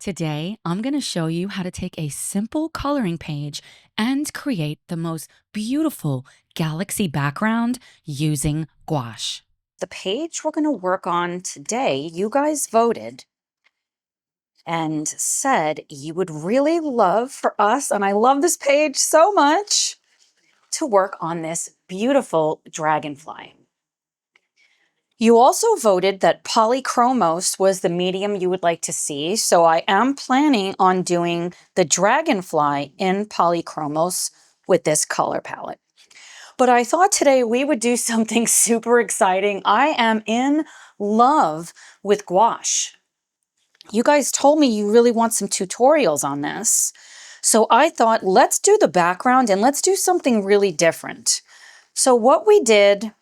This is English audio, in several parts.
Today, I'm going to show you how to take a simple coloring page and create the most beautiful galaxy background using gouache. The page we're going to work on today, you guys voted and said you would really love for us, and I love this page so much, to work on this beautiful dragonfly. You also voted that polychromos was the medium you would like to see, so I am planning on doing the dragonfly in polychromos with this color palette. But I thought today we would do something super exciting. I am in love with gouache. You guys told me you really want some tutorials on this. So I thought, let's do the background and let's do something really different. So what we did,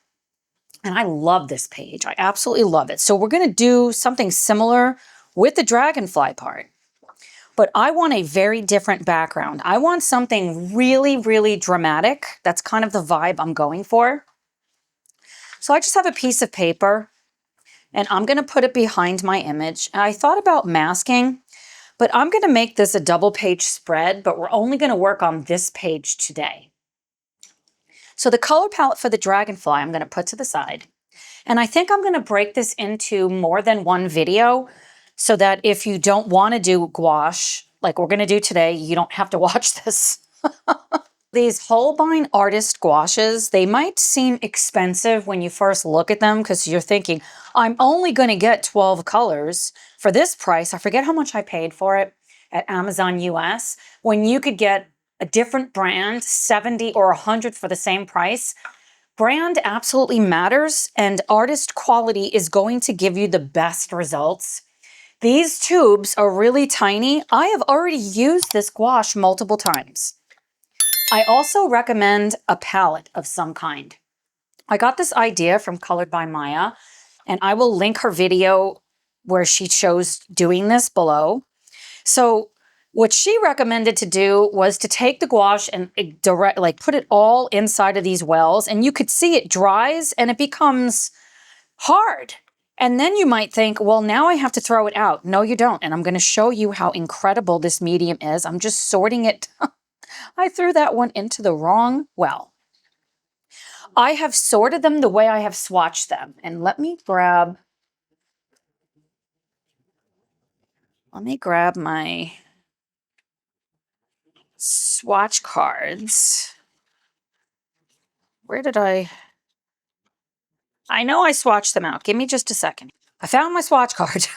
and I love this page. I absolutely love it. So we're going to do something similar with the dragonfly part. But I want a very different background. I want something really, really dramatic. That's kind of the vibe I'm going for. So I just have a piece of paper, and I'm going to put it behind my image. And I thought about masking, but I'm going to make this a double page spread, but we're only going to work on this page today. So the color palette for the dragonfly, I'm going to put to the side. And I think I'm going to break this into more than one video so that if you don't want to do gouache, like we're going to do today, you don't have to watch this. These Holbein artist gouaches, they might seem expensive when you first look at them because you're thinking, I'm only going to get 12 colors for this price. I forget how much I paid for it at Amazon US, when you could get a different brand, 70 or 100 for the same price. Brand absolutely matters, and artist quality is going to give you the best results. These tubes are really tiny. I have already used this gouache multiple times. I also recommend a palette of some kind. I got this idea from Colored by Maya, and I will link her video where she shows doing this below. So what she recommended to do was to take the gouache and put it all inside of these wells, and you could see it dries and it becomes hard. And then you might think, well, now I have to throw it out. No, you don't. And I'm going to show you how incredible this medium is. I'm just sorting it. I threw that one into the wrong well. I have sorted them the way I have swatched them. And let me grab my swatch cards. Where did I know I swatched them out. Give me just a second. I found my swatch card.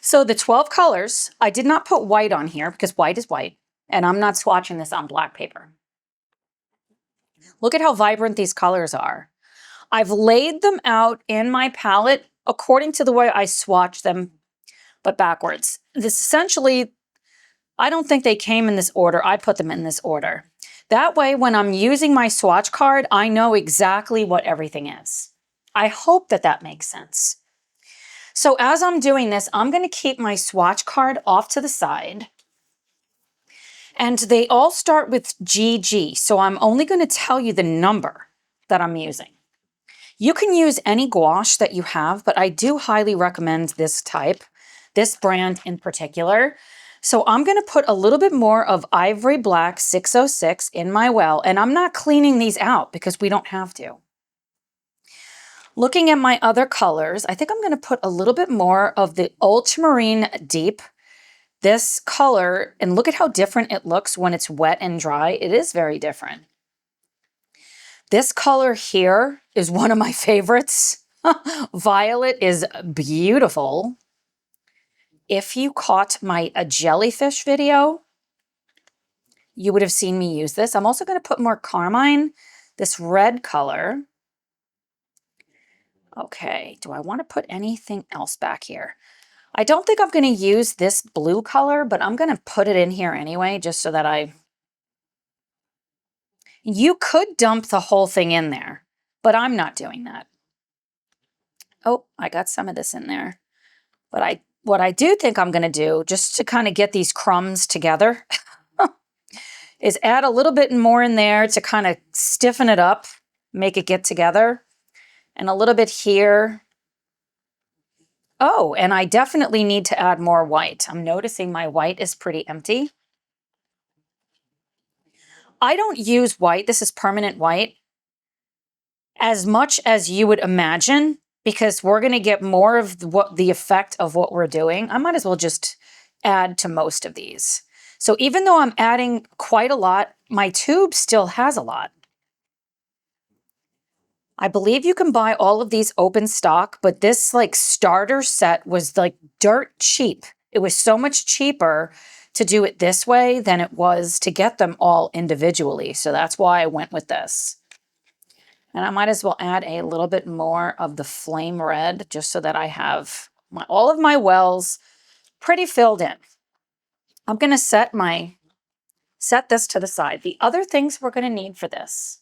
So the 12 colors, I did not put white on here because white is white, and I'm not swatching this on black paper. Look at how vibrant these colors are. I've laid them out in my palette according to the way I swatched them, but backwards. This essentially, I don't think they came in this order. I put them in this order. That way, when I'm using my swatch card, I know exactly what everything is. I hope that that makes sense. So as I'm doing this, I'm going to keep my swatch card off to the side. And they all start with GG, so I'm only going to tell you the number that I'm using. You can use any gouache that you have, but I do highly recommend this type, this brand in particular. So I'm going to put a little bit more of Ivory Black 606 in my well, and I'm not cleaning these out because we don't have to. Looking at my other colors, I think I'm going to put a little bit more of the Ultramarine Deep. This color, and look at how different it looks when it's wet and dry. It is very different. This color here is one of my favorites. Violet is beautiful. If you caught my jellyfish video, you would have seen me use this. I'm also going to put more carmine, this red color. Okay, do I want to put anything else back here? I don't think I'm going to use this blue color, but I'm going to put it in here anyway, just so that you could dump the whole thing in there, but I'm not doing that. Oh, I got some of this in there. But what I do think I'm going to do, just to kind of get these crumbs together, is add a little bit more in there to kind of stiffen it up, make it get together. And a little bit here. Oh, and I definitely need to add more white. I'm noticing my white is pretty empty. I don't use white. This is permanent white as much as you would imagine, because we're going to get more of what the effect of what we're doing. I might as well just add to most of these. So even though I'm adding quite a lot, my tube still has a lot. I believe you can buy all of these open stock, but this like starter set was like dirt cheap. It was so much cheaper to do it this way than it was to get them all individually. So that's why I went with this. And I might as well add a little bit more of the flame red just so that I have all of my wells pretty filled in. I'm going to set this to the side. The other things we're going to need for this.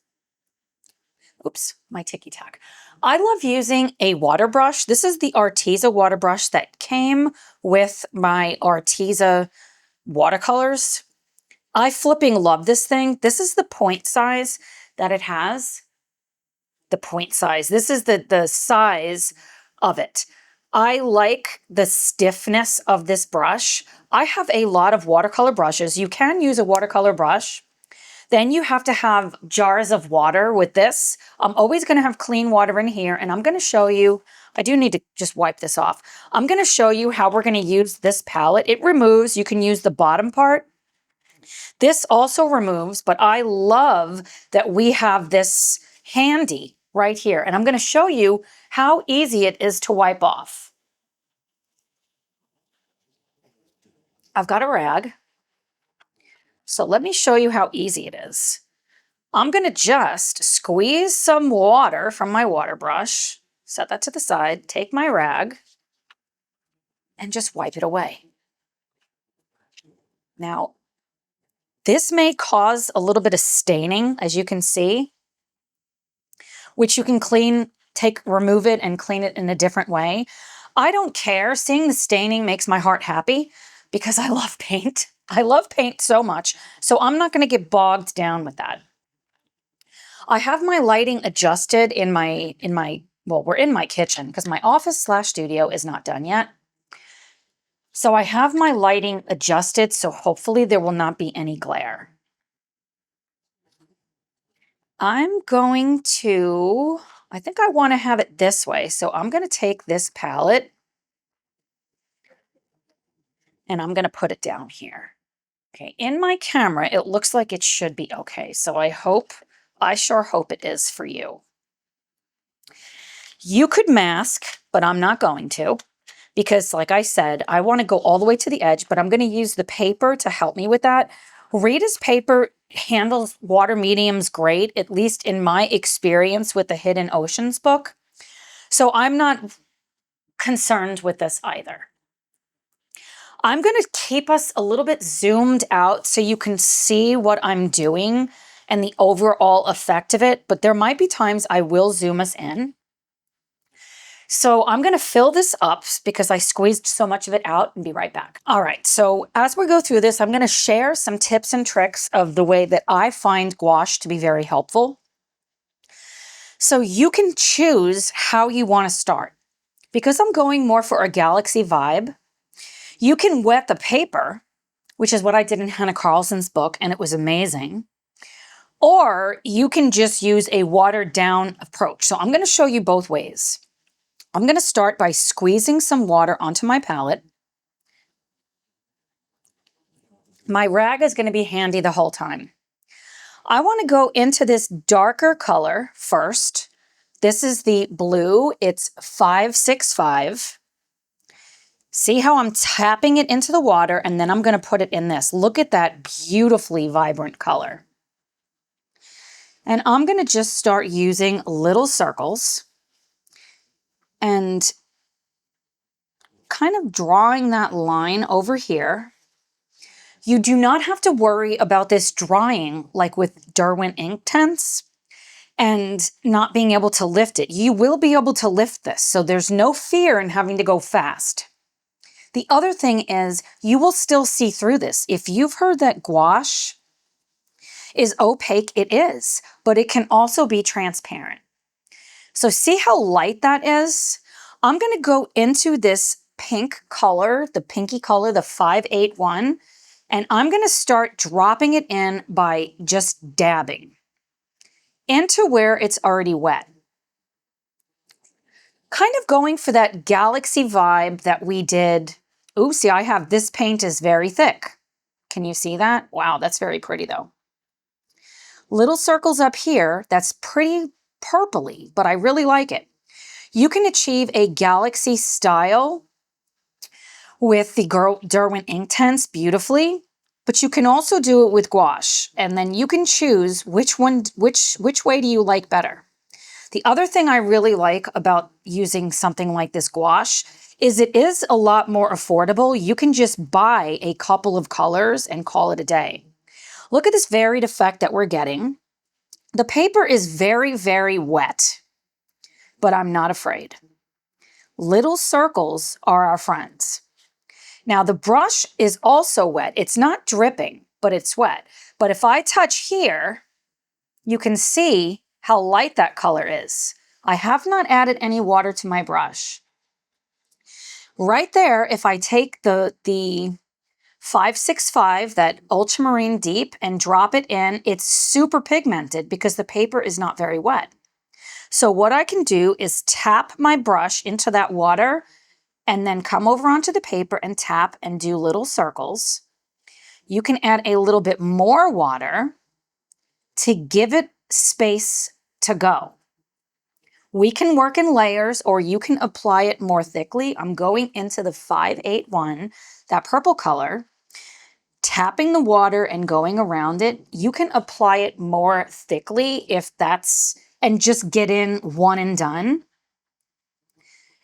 Oops, my ticky tack. I love using a water brush. This is the Arteza water brush that came with my Arteza watercolors. I flipping love this thing. This is the point size that it has. The point size. This is the size of it. I like the stiffness of this brush. I have a lot of watercolor brushes. You can use a watercolor brush. Then you have to have jars of water with this. I'm always going to have clean water in here, and I'm going to show you, I do need to just wipe this off. I'm going to show you how we're going to use this palette. It removes, you can use the bottom part. This also removes, but I love that we have this handy right here, and I'm going to show you how easy it is to wipe off. I've got a rag. So let me show you how easy it is. I'm going to just squeeze some water from my water brush, set that to the side, take my rag, and just wipe it away. Now, this may cause a little bit of staining, as you can see, which you can remove it and clean it in a different way. I don't care. Seeing the staining makes my heart happy because I love paint. I love paint so much, so I'm not going to get bogged down with that. I have my lighting adjusted well, we're in my kitchen because my office/studio is not done yet. So I have my lighting adjusted, so hopefully there will not be any glare. I think I want to have it this way. So I'm going to take this palette and I'm going to put it down here. Okay, in my camera, it looks like it should be okay. So I sure hope it is for you. You could mask, but I'm not going to because, like I said, I want to go all the way to the edge, but I'm going to use the paper to help me with that. Rita's paper handles water mediums great, at least in my experience with the Hidden Oceans book. So I'm not concerned with this either. I'm going to keep us a little bit zoomed out so you can see what I'm doing and the overall effect of it, but there might be times I will zoom us in. So I'm going to fill this up because I squeezed so much of it out and be right back. All right, so as we go through this, I'm going to share some tips and tricks of the way that I find gouache to be very helpful. So you can choose how you want to start. Because I'm going more for a galaxy vibe, you can wet the paper, which is what I did in Hannah Carlson's book, and it was amazing. Or you can just use a watered down approach. So I'm going to show you both ways. I'm going to start by squeezing some water onto my palette. My rag is going to be handy the whole time. I want to go into this darker color first. This is the blue. It's 565. See how I'm tapping it into the water, and then I'm going to put it in this. Look at that beautifully vibrant color. And I'm going to just start using little circles and kind of drawing that line over here. You do not have to worry about this drying like with Derwent ink tints and not being able to lift it. You will be able to lift this, so there's no fear in having to go fast. The other thing is you will still see through this. If you've heard that gouache is opaque, it is, but it can also be transparent. So see how light that is? I'm going to go into this pink color, the pinky color, the 581, and I'm going to start dropping it in by just dabbing into where it's already wet. Kind of going for that galaxy vibe that we did. Ooh, see, I have this paint is very thick. Can you see that? Wow, that's very pretty though. Little circles up here, that's pretty purpley, but I really like it. You can achieve a galaxy style with the Derwent Inktense beautifully, but you can also do it with gouache, and then you can choose which way do you like better. The other thing I really like about using something like this gouache is it is a lot more affordable. You can just buy a couple of colors and call it a day. Look at this varied effect that we're getting. The paper is very, very wet, but I'm not afraid. Little circles are our friends. Now the brush is also wet. It's not dripping, but it's wet. But if I touch here, you can see how light that color is. I have not added any water to my brush. Right there, if I take the 565, that ultramarine deep, and drop it in, it's super pigmented because the paper is not very wet. So what I can do is tap my brush into that water and then come over onto the paper and tap and do little circles. You can add a little bit more water to give it space to go. We can work in layers, or you can apply it more thickly. I'm going into the 581, that purple color, tapping the water and going around it. You can apply it more thickly if that's, and just get in one and done.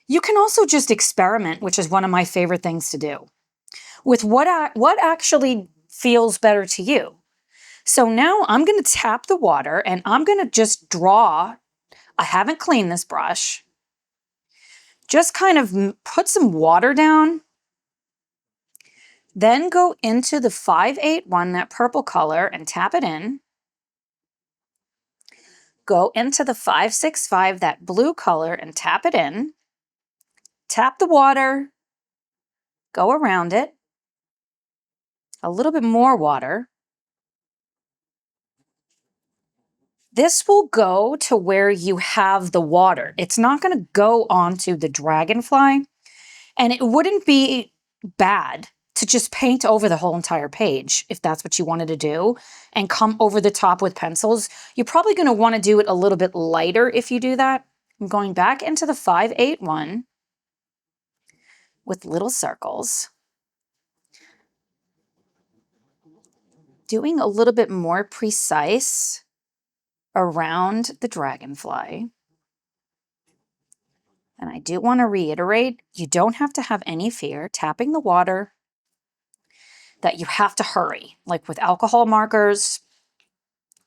You can also just experiment, which is one of my favorite things to do, with what actually feels better to you. So now I'm going to tap the water and I'm going to just draw. I haven't cleaned this brush. Just kind of put some water down. Then go into the 581, that purple color, and tap it in. Go into the 565, that blue color, and tap it in. Tap the water. Go around it. A little bit more water. This will go to where you have the water. It's not going to go onto the dragonfly, and it wouldn't be bad to just paint over the whole entire page if that's what you wanted to do and come over the top with pencils. You're probably going to want to do it a little bit lighter if you do that. I'm going back into the 581 with little circles, doing a little bit more precise around the dragonfly. And I do want to reiterate, you don't have to have any fear tapping the water that you have to hurry, like with alcohol markers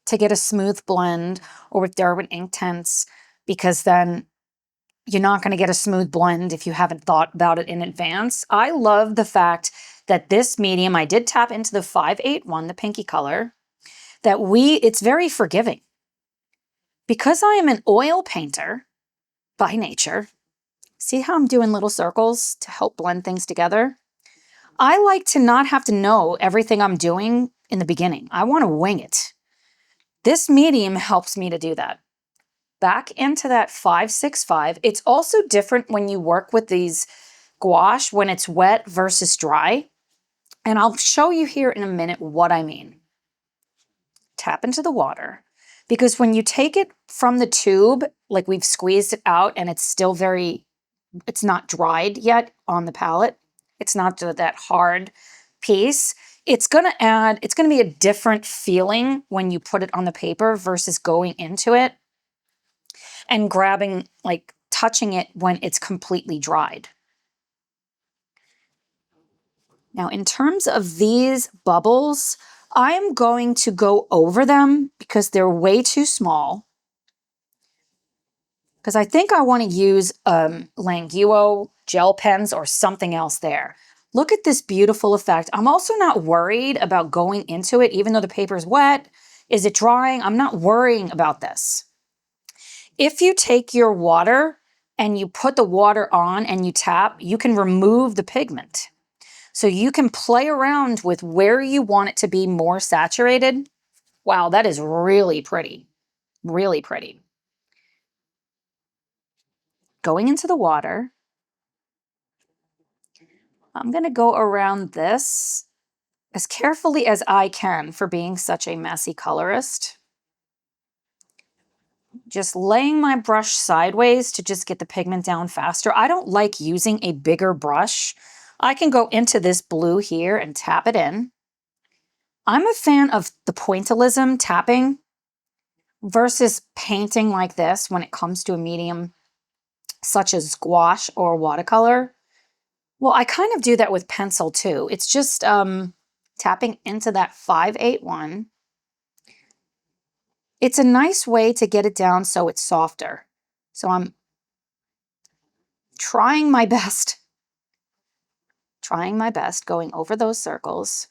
to get a smooth blend, or with Derwent Inktense, because then you're not going to get a smooth blend if you haven't thought about it in advance. I love the fact that this medium, I did tap into the 581, the pinky color, that it's very forgiving. Because I am an oil painter by nature, see how I'm doing little circles to help blend things together? I like to not have to know everything I'm doing in the beginning. I want to wing it. This medium helps me to do that. Back into that 565. It's also different when you work with these gouache when it's wet versus dry. And I'll show you here in a minute what I mean. Tap into the water. Because when you take it from the tube, like we've squeezed it out and it's still it's not dried yet on the palette. It's not that hard piece. It's going to be a different feeling when you put it on the paper versus going into it and grabbing, like touching it when it's completely dried. Now, in terms of these bubbles, I'm going to go over them because they're way too small. Because I think I want to use Languo gel pens or something else there. Look at this beautiful effect. I'm also not worried about going into it, even though the paper is wet. Is it drying? I'm not worrying about this. If you take your water and you put the water on and you tap, you can remove the pigment. So you can play around with where you want it to be more saturated. Wow, that is really pretty. Really pretty. Going into the water, I'm going to go around this as carefully as I can for being such a messy colorist. Just laying my brush sideways to just get the pigment down faster. I don't like using a bigger brush. I can go into this blue here and tap it in. I'm a fan of the pointillism tapping versus painting like this when it comes to a medium such as gouache or watercolor. Well, I kind of do that with pencil too. It's just tapping into that 581. It's a nice way to get it down so it's softer. So I'm trying my best going over those circles,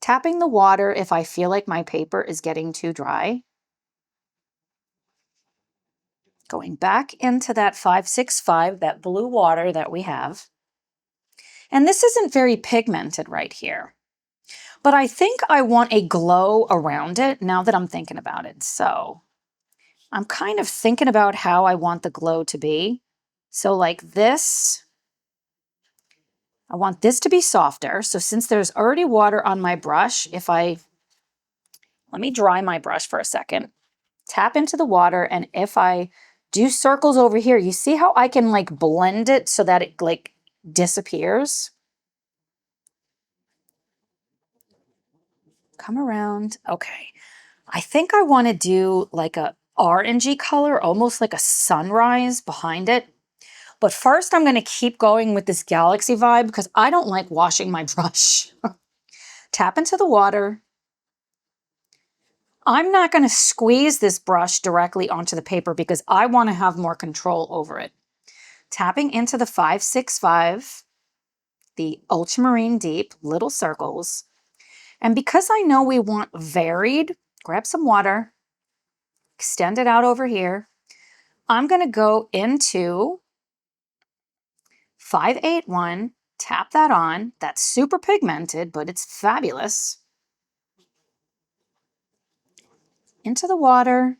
tapping the water if I feel like my paper is getting too dry, going back into that 565, that blue water that we have. And this isn't very pigmented right here, but I think I want a glow around it now that I'm thinking about it. So I'm kind of thinking about how I want the glow to be. So like this, I want this to be softer. So since there's already water on my brush, let me dry my brush for a second, tap into the water, and if I do circles over here, you see how I can like blend it so that it like disappears? Come around. Okay. I think I want to do like a orangey color, almost like a sunrise behind it. But first I'm going to keep going with this galaxy vibe because I don't like washing my brush. Tap into the water. I'm not going to squeeze this brush directly onto the paper because I want to have more control over it. Tapping into the 565, the ultramarine deep, little circles. And because I know we want varied, grab some water, extend it out over here. I'm going to go into 581, tap that on. That's super pigmented, but it's fabulous. Into the water.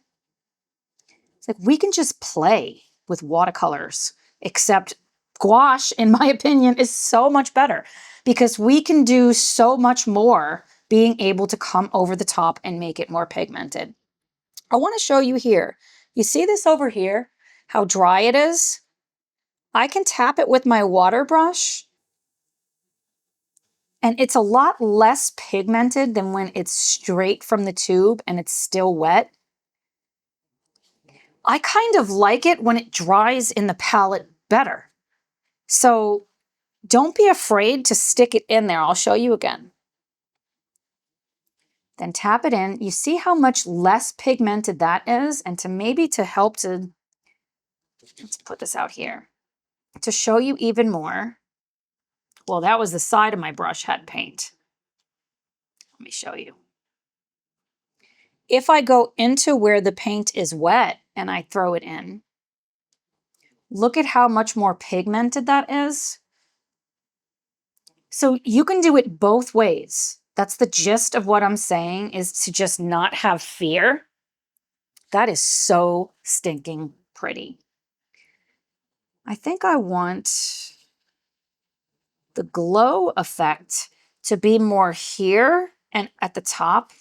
It's like we can just play with watercolors, except gouache, in my opinion, is so much better because we can do so much more being able to come over the top and make it more pigmented. I want to show you here. You see this over here? How dry it is? I can tap it with my water brush and it's a lot less pigmented than when it's straight from the tube and it's still wet. I kind of like it when it dries in the palette better. So don't be afraid to stick it in there. I'll show you again. Then tap it in. You see how much less pigmented that is? And to help to, let's put this out here, to show you even more. Well, that was the side of my brush had paint. Let me show you. If I go into where the paint is wet and I throw it in, look at how much more pigmented that is. So you can do it both ways. That's the gist of what I'm saying, is to just not have fear. That is so stinking pretty. I think I want the glow effect to be more here and at the top.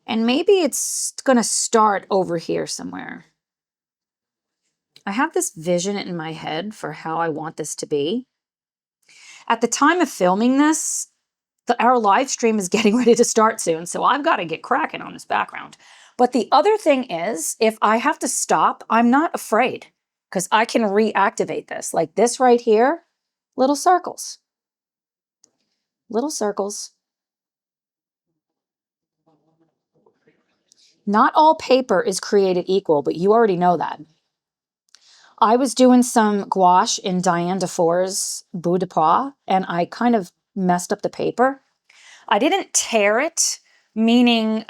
And maybe it's going to start over here somewhere. I have this vision in my head for how I want this to be. At the time of filming this, our live stream is getting ready to start soon, so I've got to get cracking on this background. But the other thing is, if I have to stop, I'm not afraid because I can reactivate this. Like this right here, little circles. Little circles. Not all paper is created equal, but you already know that. I was doing some gouache in Diane Dufour's Bout de Pois, and I kind of messed up the paper. I didn't tear it, meaning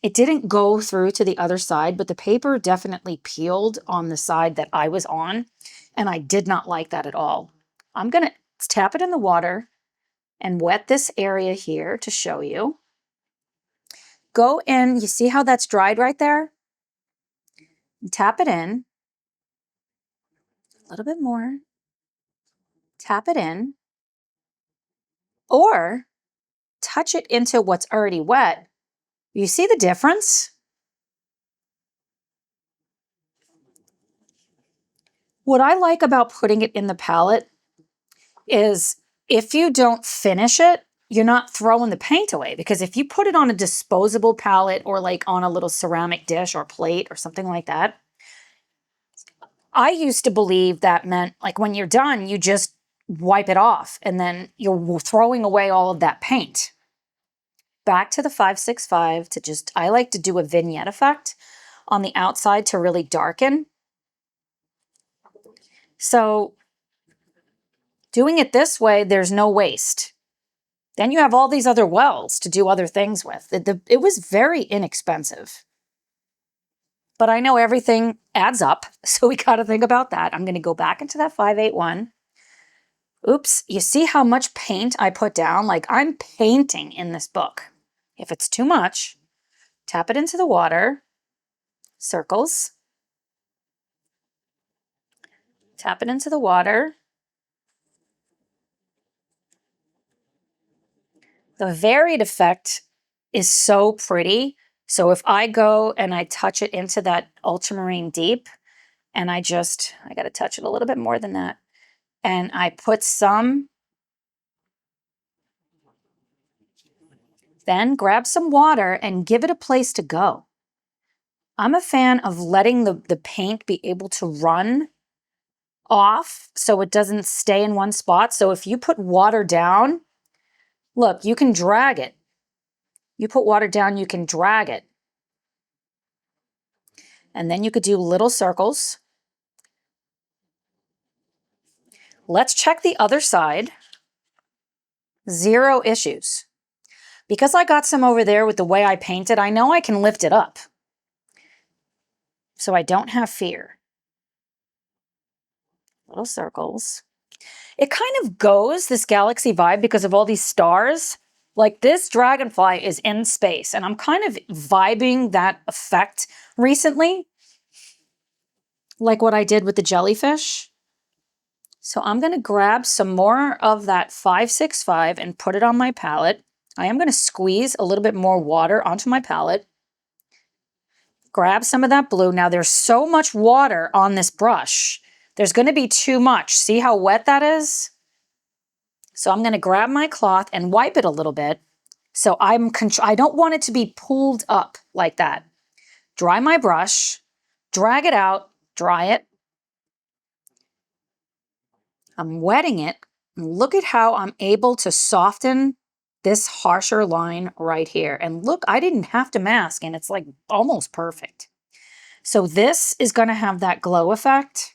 it didn't go through to the other side, but the paper definitely peeled on the side that I was on, and I did not like that at all. I'm going to tap it in the water and wet this area here to show you. Go in, you see how that's dried right there? Tap it in. A little bit more. Tap it in. Or touch it into what's already wet. You see the difference? What I like about putting it in the palette is if you don't finish it, you're not throwing the paint away, because if you put it on a disposable palette or like on a little ceramic dish or plate or something like that, I used to believe that meant like when you're done, you just wipe it off and then you're throwing away all of that paint. Back to the 565 to just, I like to do a vignette effect on the outside to really darken. So doing it this way, there's no waste. Then you have all these other wells to do other things with. It was very inexpensive. But I know everything adds up, so we got to think about that. I'm going to go back into that 581. Oops, you see how much paint I put down? Like, I'm painting in this book. If it's too much, tap it into the water, circles, tap it into the water. The varied effect is so pretty. So if I go and I touch it into that ultramarine deep, and I got to touch it a little bit more than that, and I put some, then grab some water and give it a place to go. I'm a fan of letting the paint be able to run off so it doesn't stay in one spot. So if you put water down, look, you can drag it. You put water down, you can drag it. And then you could do little circles. Let's check the other side. 0 issues. Because I got some over there with the way I painted, I know I can lift it up. So I don't have fear. Little circles. It kind of goes, this galaxy vibe, because of all these stars. Like this dragonfly is in space, and I'm kind of vibing that effect recently, like what I did with the jellyfish. So I'm going to grab some more of that 565 and put it on my palette. I am going to squeeze a little bit more water onto my palette. Grab some of that blue. Now there's so much water on this brush. There's going to be too much. See how wet that is? So I'm going to grab my cloth and wipe it a little bit. So I don't want it to be pulled up like that. Dry my brush, drag it out, dry it. I'm wetting it. And look at how I'm able to soften this harsher line right here. And look, I didn't have to mask, and it's like almost perfect. So this is going to have that glow effect.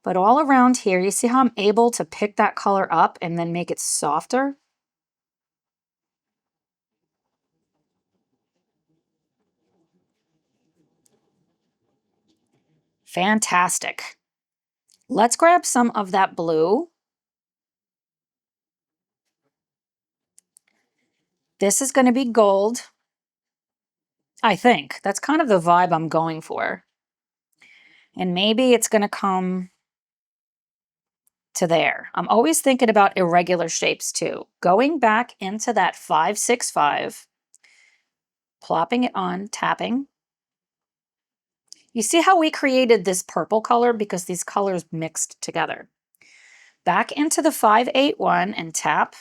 But all around here, you see how I'm able to pick that color up and then make it softer? Fantastic. Let's grab some of that blue. This is going to be gold, I think. That's kind of the vibe I'm going for. And maybe it's going to come to there. I'm always thinking about irregular shapes too. Going back into that 565, plopping it on, tapping. You see how we created this purple color because these colors mixed together. Back into the 581 and tap.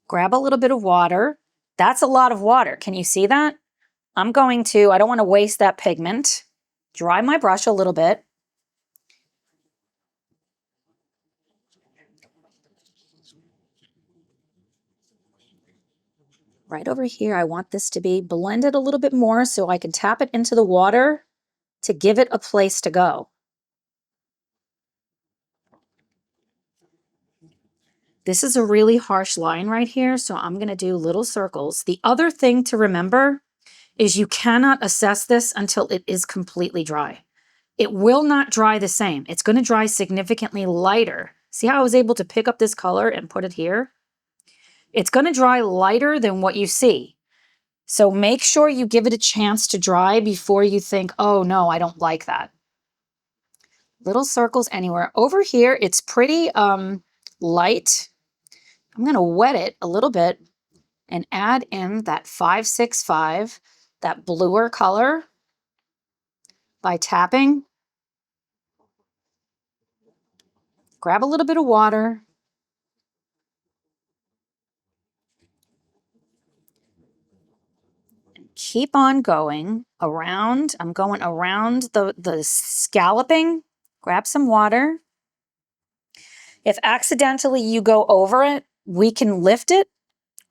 Grab a little bit of water. That's a lot of water. Can you see that? I don't want to waste that pigment. Dry my brush a little bit. Right over here, I want this to be blended a little bit more so I can tap it into the water to give it a place to go. This is a really harsh line right here, so I'm going to do little circles. The other thing to remember is you cannot assess this until it is completely dry. It will not dry the same. It's going to dry significantly lighter. See how I was able to pick up this color and put it here? It's going to dry lighter than what you see. So make sure you give it a chance to dry before you think, oh no, I don't like that. Little circles anywhere. Over here, it's pretty light. I'm going to wet it a little bit and add in that 565, that bluer color, by tapping. Grab a little bit of water. And keep on going around. I'm going around the scalloping. Grab some water. If accidentally you go over it, we can lift it,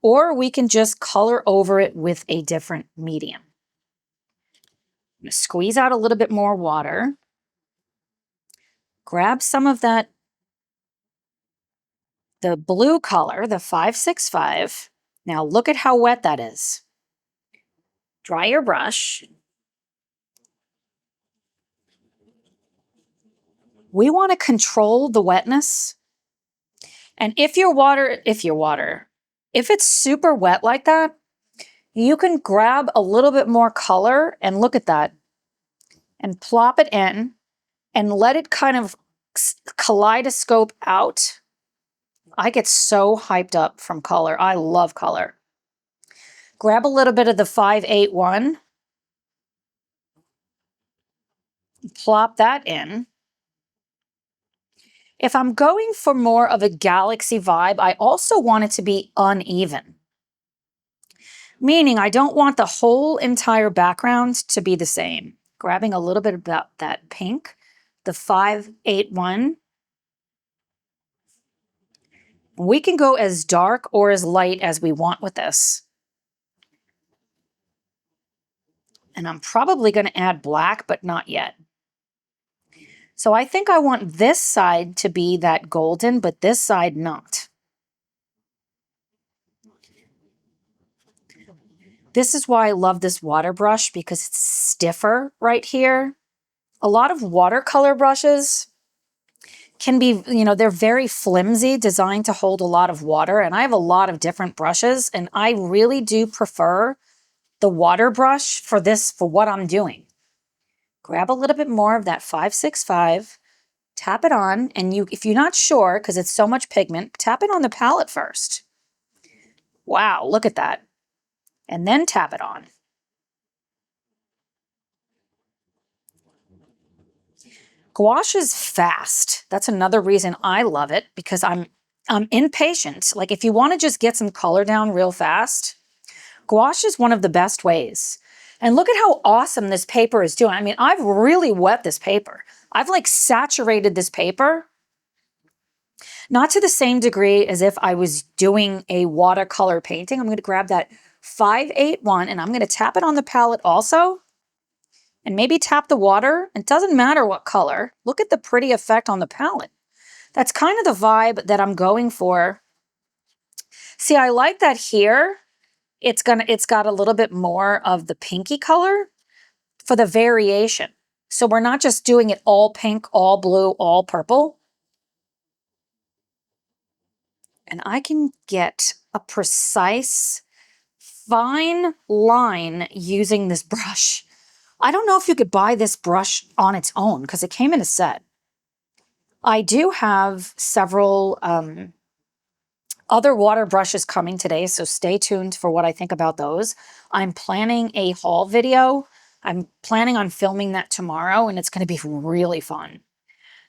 or we can just color over it with a different medium. I'm going to squeeze out a little bit more water. Grab some of that, the blue color, the 565. Now look at how wet that is. Dry your brush. We want to control the wetness. And if it's super wet like that, you can grab a little bit more color and look at that and plop it in and let it kind of kaleidoscope out. I get so hyped up from color. I love color. Grab a little bit of the 581. Plop that in. If I'm going for more of a galaxy vibe, I also want it to be uneven. Meaning I don't want the whole entire background to be the same. Grabbing a little bit of that pink, the 581. We can go as dark or as light as we want with this. And I'm probably going to add black, but not yet. So I think I want this side to be that golden, but this side not. This is why I love this water brush, because it's stiffer right here. A lot of watercolor brushes can be, they're very flimsy, designed to hold a lot of water. And I have a lot of different brushes, and I really do prefer the water brush for what I'm doing. Grab a little bit more of that 565, tap it on, and if you're not sure, because it's so much pigment, tap it on the palette first. Wow, look at that. And then tap it on. Gouache is fast. That's another reason I love it, because I'm impatient. Like if you want to just get some color down real fast, gouache is one of the best ways. And look at how awesome this paper is doing. I mean, I've really wet this paper. I've like saturated this paper. Not to the same degree as if I was doing a watercolor painting. I'm going to grab that 581 and I'm going to tap it on the palette also. And maybe tap the water. It doesn't matter what color. Look at the pretty effect on the palette. That's kind of the vibe that I'm going for. See, I like that here. It's got a little bit more of the pinky color for the variation. So we're not just doing it all pink, all blue, all purple. And I can get a precise, fine line using this brush. I don't know if you could buy this brush on its own because it came in a set. I do have several other water brushes coming today, so stay tuned for what I think about those. I'm planning a haul video. I'm planning on filming that tomorrow, and it's going to be really fun.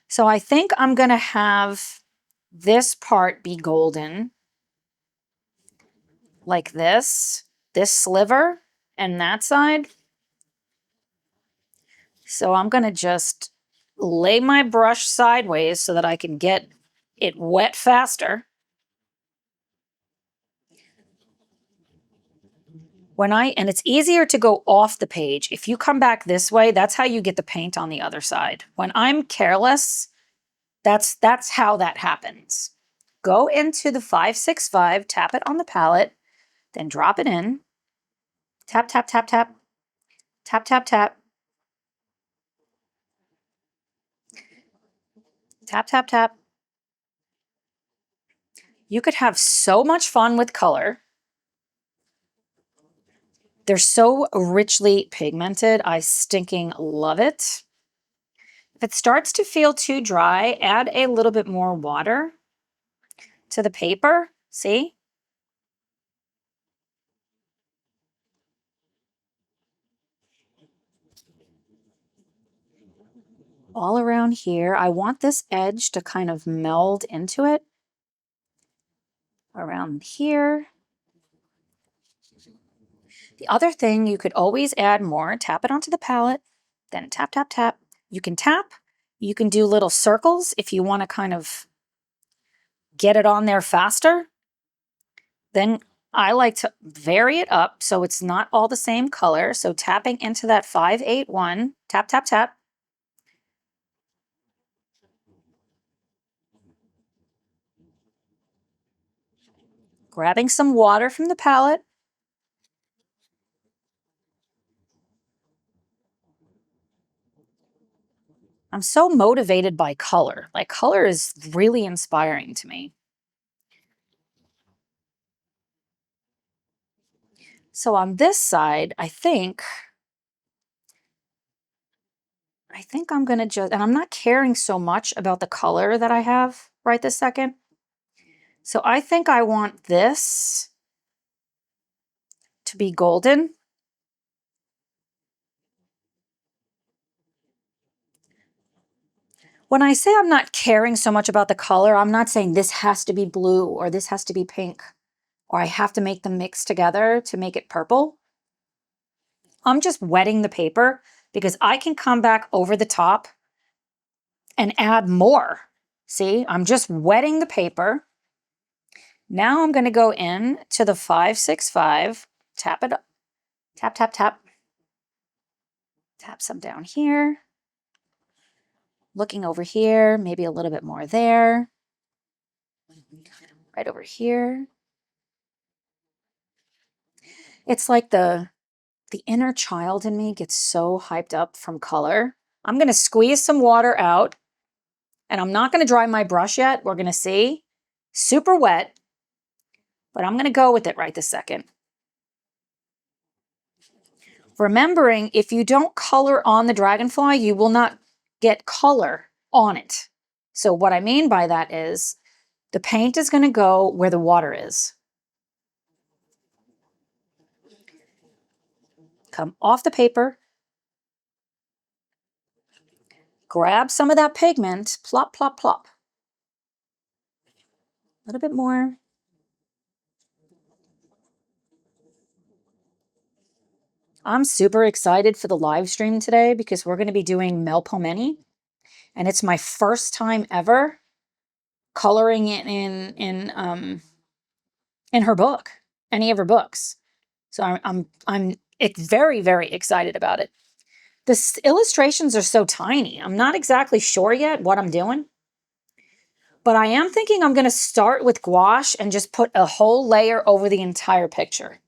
So I think I'm going to have this part be golden, like this sliver, and that side. So I'm going to just lay my brush sideways so that I can get it wet faster. And it's easier to go off the page. If you come back this way, that's how you get the paint on the other side. When I'm careless, that's how that happens. go into the 565, tap it on the palette, then drop it in. Tap, tap, tap, tap. Tap, tap, tap. Tap, tap, tap. You could have so much fun with color. They're so richly pigmented. I stinking love it. If it starts to feel too dry, add a little bit more water to the paper. See? All around here. I want this edge to kind of meld into it. Around here. The other thing, you could always add more. Tap it onto the palette, then tap, tap, tap. You can tap. You can do little circles if you want to kind of get it on there faster. Then I like to vary it up so it's not all the same color. So tapping into that 581, tap, tap, tap. Grabbing some water from the palette. I'm so motivated by color. Like, color is really inspiring to me. So on this side, I think I'm going to just, and I'm not caring so much about the color that I have right this second. So I think I want this to be golden. When I say I'm not caring so much about the color, I'm not saying this has to be blue or this has to be pink or I have to make them mix together to make it purple. I'm just wetting the paper because I can come back over the top and add more. See, I'm just wetting the paper. Now I'm going to go in to the 565, tap it up, tap, tap, tap. Tap some down here. Looking over here, maybe a little bit more there. Right over here. It's like the inner child in me gets so hyped up from color. I'm going to squeeze some water out, and I'm not going to dry my brush yet. We're going to see. Super wet, but I'm going to go with it right this second. Remembering, if you don't color on the dragonfly, you will not get color on it. So what I mean by that is the paint is going to go where the water is. Come off the paper. Grab some of that pigment. Plop, plop, plop. A little bit more. I'm super excited for the live stream today because we're going to be doing Melpomene, and it's my first time ever coloring it in her book, any of her books. So I'm very, very excited about it. The illustrations are so tiny. I'm not exactly sure yet what I'm doing, but I am thinking I'm going to start with gouache and just put a whole layer over the entire picture.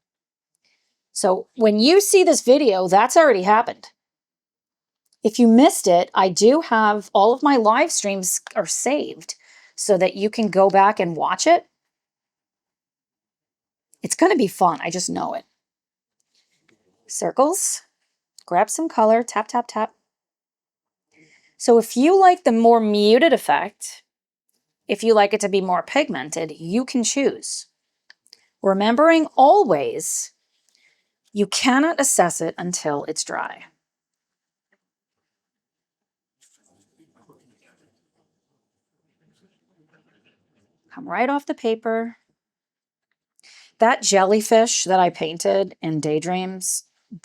So when you see this video, that's already happened. If you missed it, I do have all of my live streams are saved so that you can go back and watch it. It's going to be fun. I just know it. Circles. Grab some color. Tap, tap, tap. So if you like the more muted effect, if you like it to be more pigmented, you can choose. Remembering always, you cannot assess it until it's dry. Come right off the paper. That jellyfish that I painted in Daydreams,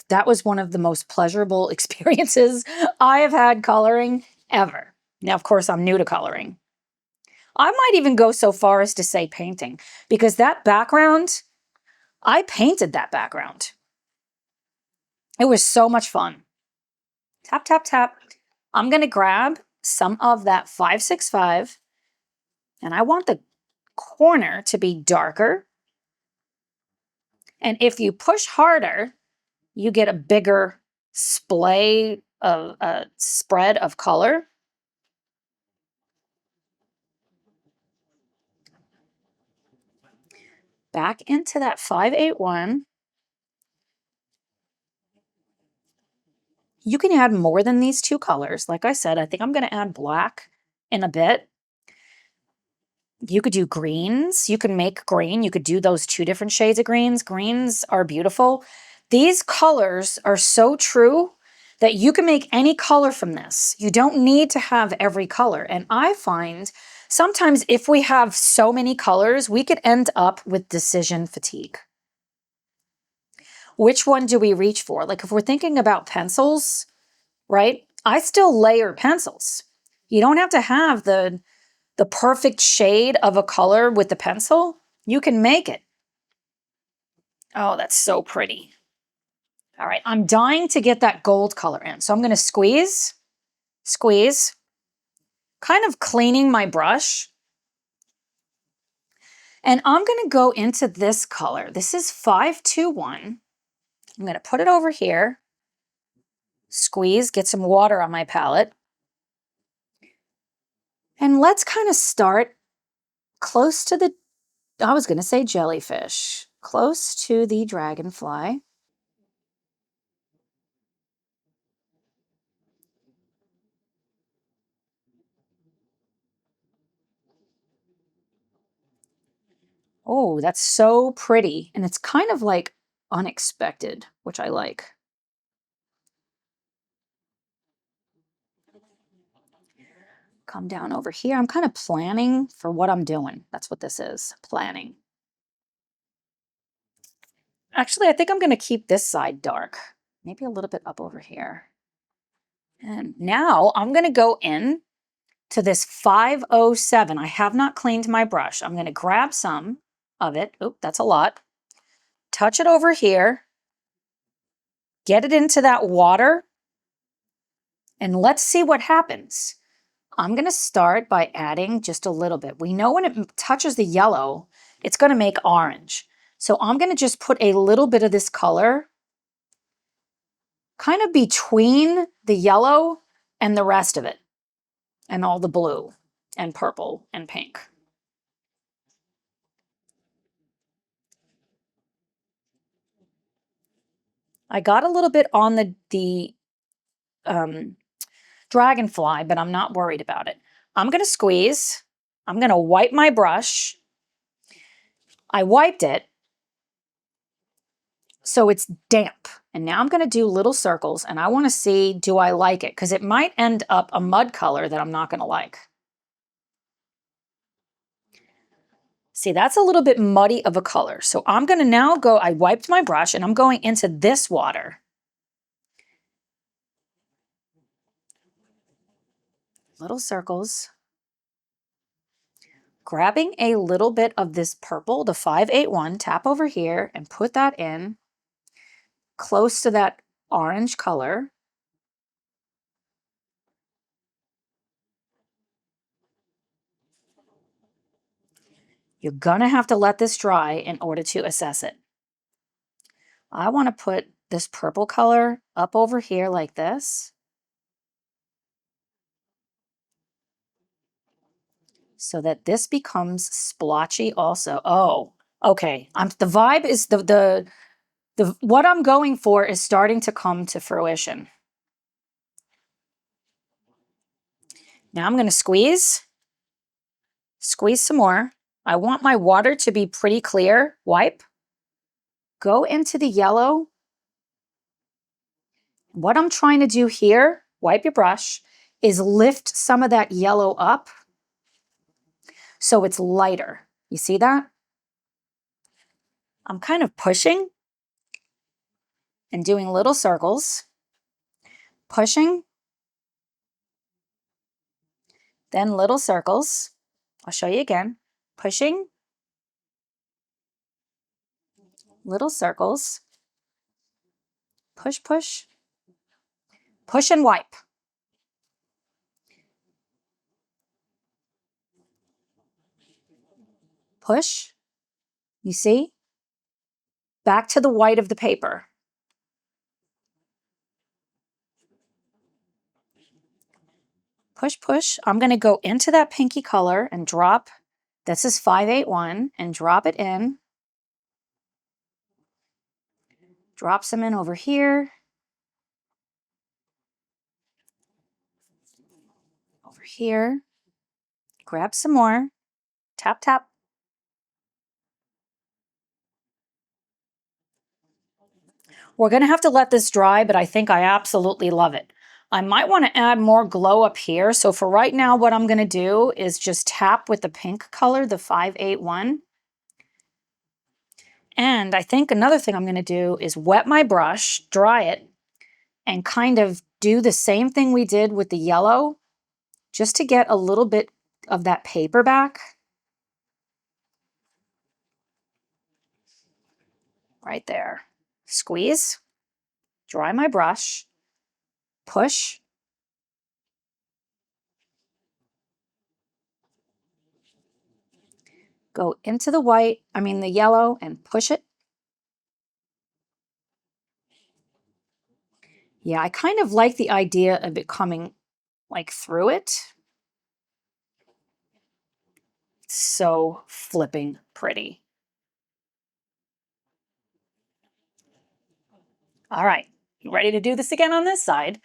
that was one of the most pleasurable experiences I have had coloring ever. Now, of course, I'm new to coloring. I might even go so far as to say painting, because that background, I painted that background. It was so much fun. Tap, tap, tap. I'm going to grab some of that 565, and I want the corner to be darker. And if you push harder, you get a bigger spread of color. Back into that 581. You can add more than these two colors. Like I said, I think I'm going to add black in a bit. You could do greens. You can make green. You could do those two different shades of greens. Greens are beautiful. These colors are so true that you can make any color from this. You don't need to have every color. And I find sometimes if we have so many colors, we could end up with decision fatigue. Which one do we reach for? Like if we're thinking about pencils, right? I still layer pencils. You don't have to have the perfect shade of a color with the pencil. You can make it. Oh, that's so pretty. All right, I'm dying to get that gold color in. So I'm going to squeeze, kind of cleaning my brush. And I'm going to go into this color. This is 521. I'm going to put it over here. Squeeze, get some water on my palette. And let's kind of start close to the, I was going to say jellyfish, close to the dragonfly. Oh, that's so pretty. And it's kind of like unexpected, which I like. Come down over here. I'm kind of planning for what I'm doing. That's what this is, planning. Actually, I think I'm going to keep this side dark. Maybe a little bit up over here. And now I'm going to go in to this 507. I have not cleaned my brush. I'm going to grab some of it. Oop, that's a lot. Touch it over here. Get it into that water. And let's see what happens. I'm going to start by adding just a little bit. We know when it touches the yellow, it's going to make orange. So I'm going to just put a little bit of this color kind of between the yellow and the rest of it, and all the blue and purple and pink. I got a little bit on the dragonfly, but I'm not worried about it. I'm going to squeeze. I'm going to wipe my brush. I wiped it, so it's damp. And now I'm going to do little circles, and I want to see, do I like it? Because it might end up a mud color that I'm not going to like. See, that's a little bit muddy of a color. So I'm going to now go, I wiped my brush, and I'm going into this water. Little circles. Grabbing a little bit of this purple, the 581, tap over here and put that in close to that orange color. You're gonna have to let this dry in order to assess it. I want to put this purple color up over here like this. So that this becomes splotchy also. Oh, okay. The vibe is the what I'm going for is starting to come to fruition. Now I'm going to squeeze some more. I want my water to be pretty clear. Wipe. Go into the yellow. What I'm trying to do here, wipe your brush, is lift some of that yellow up so it's lighter. You see that? I'm kind of pushing and doing little circles. Pushing, then little circles. I'll show you again. Pushing, little circles. Push, push. Push and wipe. push. You see? Back to the white of the paper. Push, push. I'm going to go into that pinky color and drop. This is 581 and drop it in. Drop some in over here. Over here. Grab some more. Tap, tap. We're going to have to let this dry, but I think I absolutely love it. I might want to add more glow up here. So for right now, what I'm going to do is just tap with the pink color, the 581. And I think another thing I'm going to do is wet my brush, dry it, and kind of do the same thing we did with the yellow, just to get a little bit of that paper back. Right there. Squeeze, dry my brush, push. Go into the yellow and push it. Yeah, I kind of like the idea of it coming like through it. It's so flipping pretty. All right, you ready to do this again on this side?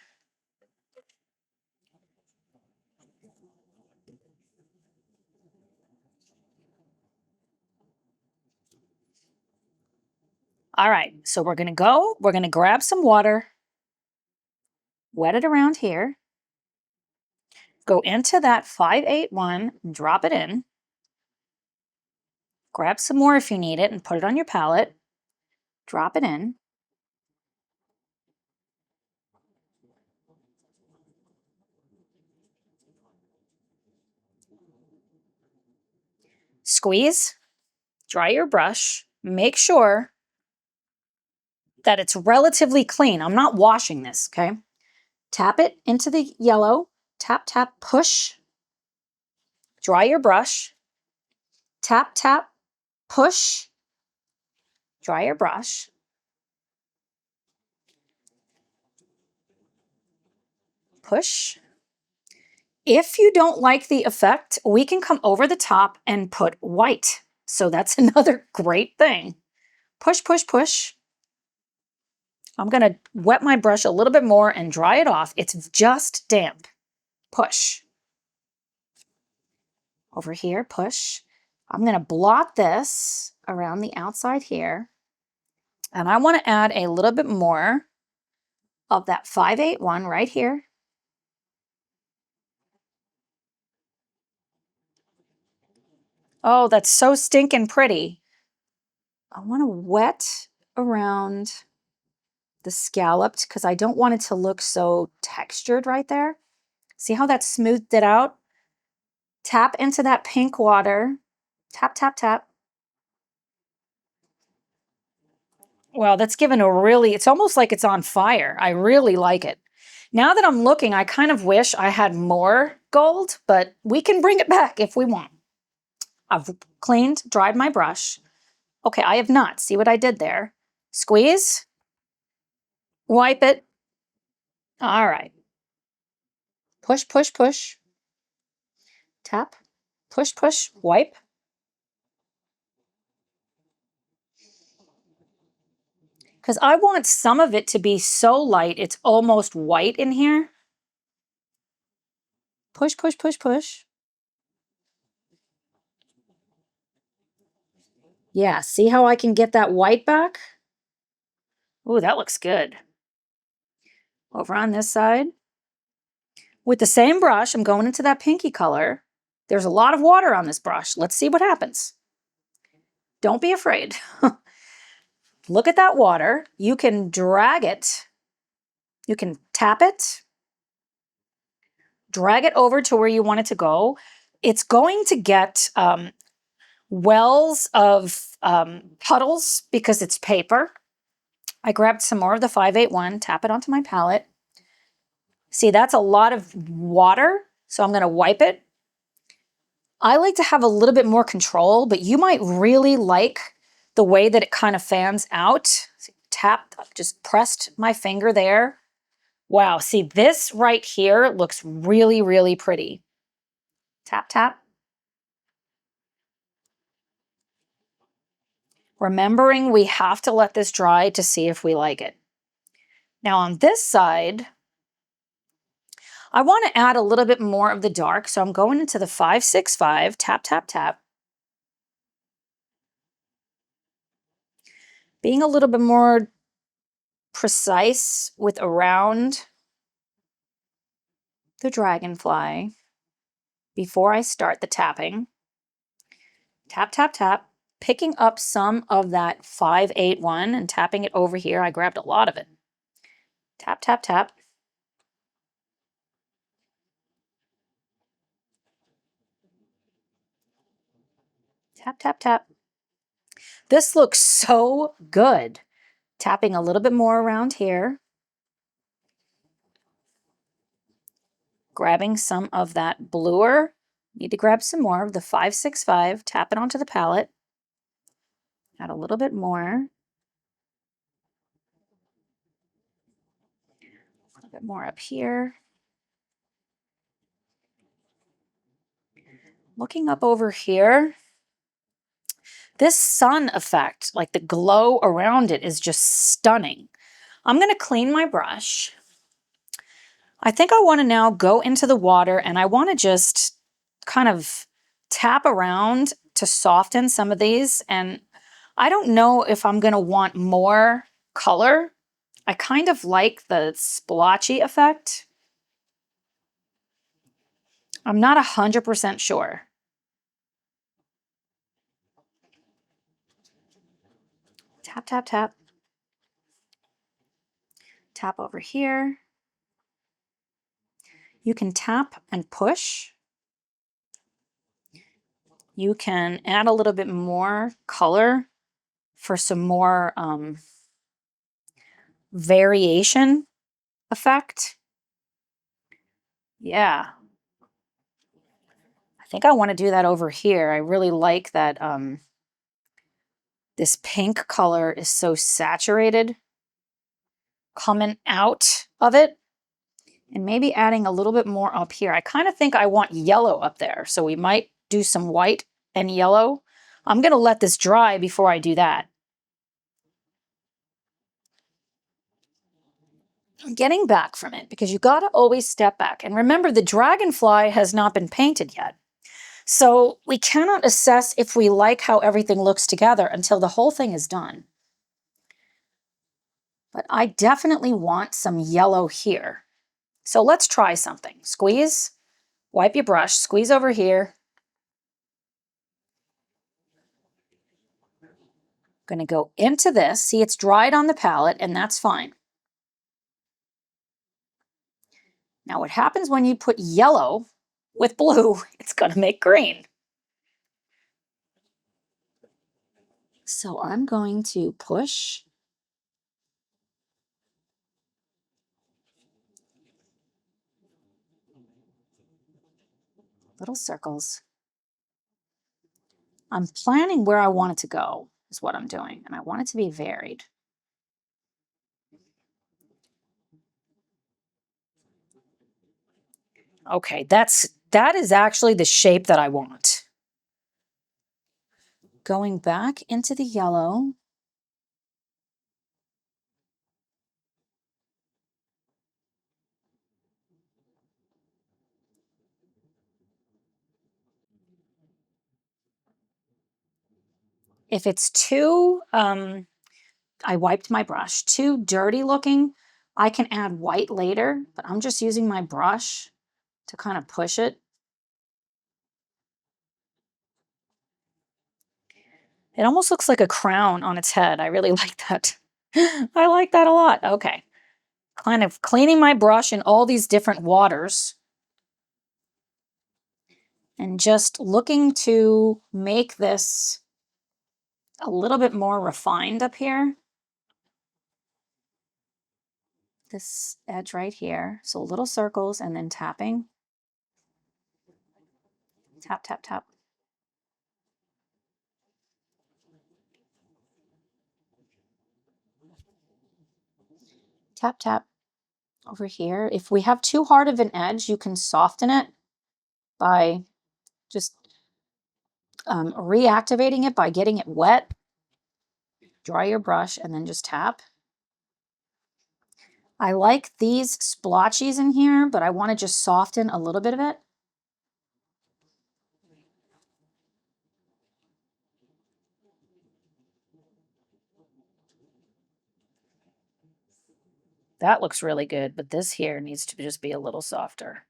All right, so we're gonna grab some water, wet it around here, go into that 581, drop it in, grab some more if you need it and put it on your palette, drop it in. Squeeze, dry your brush, make sure that it's relatively clean. I'm not washing this, okay? Tap it into the yellow, tap, tap, push, dry your brush, tap, tap, push, dry your brush, push. If you don't like the effect, we can come over the top and put white. So that's another great thing. Push, push, push. I'm going to wet my brush a little bit more and dry it off. It's just damp. Push. Over here, push. I'm going to blot this around the outside here. And I want to add a little bit more of that 581 right here. Oh, that's so stinking pretty. I want to wet around the scalloped because I don't want it to look so textured right there. See how that smoothed it out? Tap into that pink water. Tap, tap, tap. Well, that's given a really, it's almost like it's on fire. I really like it. Now that I'm looking, I kind of wish I had more gold, but we can bring it back if we want. I've cleaned, dried my brush. Okay, I have not. See what I did there? Squeeze. Wipe it. All right. Push, push, push. Tap. Push, push, wipe. Because I want some of it to be so light, it's almost white in here. Push, push, push, push. Yeah, see how I can get that white back? Ooh, that looks good. Over on this side. With the same brush, I'm going into that pinky color. There's a lot of water on this brush. Let's see what happens. Don't be afraid. Look at that water. You can drag it. You can tap it. Drag it over to where you want it to go. It's going to get wells of puddles because it's paper. I grabbed some more of the 581, tap it onto my palette. See, that's a lot of water, so I'm going to wipe it. I like to have a little bit more control, but you might really like the way that it kind of fans out. See, tap, just pressed my finger there. Wow, see this right here looks really, really pretty. Tap, tap. Remembering we have to let this dry to see if we like it. Now on this side, I want to add a little bit more of the dark, so I'm going into the 565, tap, tap, tap. Being a little bit more precise with around the dragonfly before I start the tapping. Tap, tap, tap. Picking up some of that 581 and tapping it over here. I grabbed a lot of it. Tap, tap, tap. Tap, tap, tap. This looks so good. Tapping a little bit more around here. Grabbing some of that bluer. Need to grab some more of the 565. Tap it onto the palette. Add a little bit more. A little bit more up here. Looking up over here. This sun effect, like the glow around it, is just stunning. I'm going to clean my brush. I think I want to now go into the water and I want to just kind of tap around to soften some of these. And I don't know if I'm going to want more color. I kind of like the splotchy effect. I'm not 100% sure. Tap, tap, tap. Tap over here. You can tap and push. You can add a little bit more color for some more variation effect. Yeah. I think I want to do that over here. I really like that this pink color is so saturated coming out of it. And maybe adding a little bit more up here. I kind of think I want yellow up there. So we might do some white and yellow. I'm going to let this dry before I do that. I'm getting back from it because you got to always step back. And remember, the dragonfly has not been painted yet. So we cannot assess if we like how everything looks together until the whole thing is done. But I definitely want some yellow here. So let's try something. Squeeze, wipe your brush, squeeze over here. Going to go into this. See, it's dried on the palette, and that's fine. Now, what happens when you put yellow with blue? It's going to make green. So I'm going to push. Little circles. I'm planning where I want it to go, is what I'm doing, and I want it to be varied. Okay, that is actually the shape that I want. Going back into the yellow. If it's too, I wiped my brush, too dirty looking, I can add white later, but I'm just using my brush to kind of push it. It almost looks like a crown on its head. I really like that. I like that a lot. Okay. Kind of cleaning my brush in all these different waters and just looking to make this a little bit more refined up here. This edge right here. So little circles and then tapping. Tap, tap, tap. Tap, tap over here. If we have too hard of an edge, you can soften it by just reactivating it by getting it wet. Dry your brush and then just tap. I like these splotches in here, but I want to just soften a little bit of it. That looks really good, but this here needs to just be a little softer.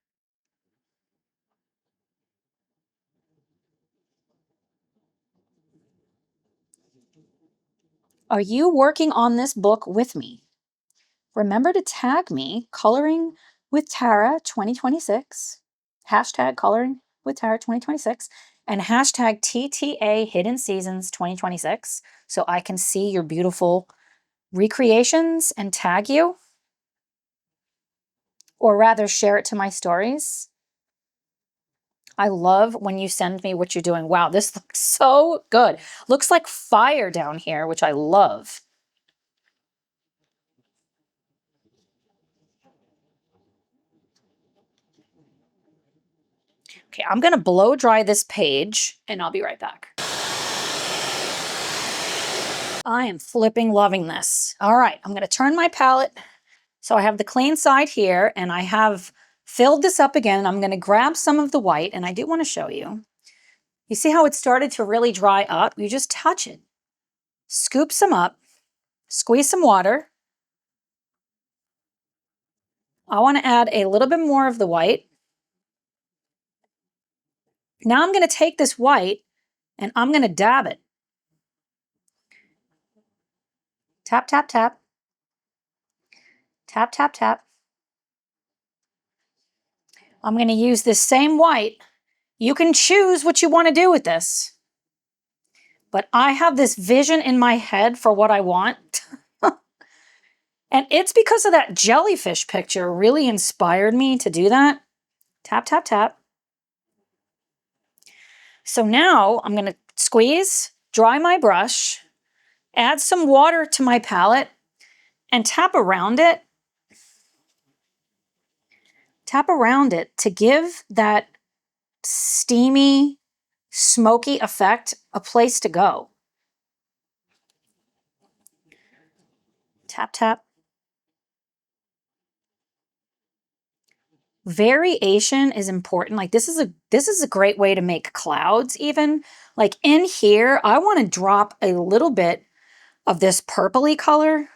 Are you working on this book with me? Remember to tag me, Coloring with Tara 2026, hashtag Coloring with Tara 2026, and hashtag TTA Hidden Seasons 2026, so I can see your beautiful recreations and tag you, or rather share it to my stories. I love when you send me what you're doing. Wow, this looks so good. Looks like fire down here, which I love. Okay, I'm going to blow dry this page and I'll be right back. I am flipping loving this. All right, I'm going to turn my palette. So I have the clean side here and I have filled this up again. I'm going to grab some of the white and I do want to show you. You see how it started to really dry up? You just touch it. Scoop some up, squeeze some water. I want to add a little bit more of the white. Now I'm going to take this white and I'm going to dab it. Tap, tap, tap. Tap, tap, tap. I'm going to use this same white. You can choose what you want to do with this. But I have this vision in my head for what I want. And it's because of that jellyfish picture really inspired me to do that. Tap, tap, tap. So now I'm going to squeeze, dry my brush, add some water to my palette, and tap around it. Tap around it to give that steamy, smoky effect a place to go. Tap, tap. Variation is important. Like this is a great way to make clouds even. Like in here, I want to drop a little bit of this purpley color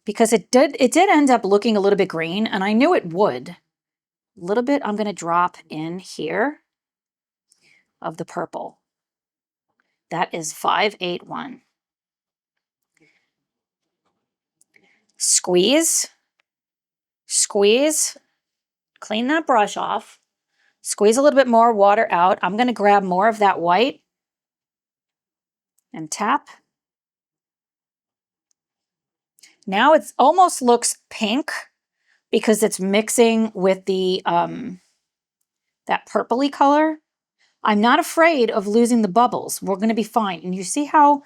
because it did end up looking a little bit green and I knew it would. A little bit I'm going to drop in here of the purple. That is 581. Squeeze, squeeze, clean that brush off, squeeze a little bit more water out. I'm going to grab more of that white and tap. Now it almost looks pink because it's mixing with the that purpley color. I'm not afraid of losing the bubbles. We're going to be fine. And you see how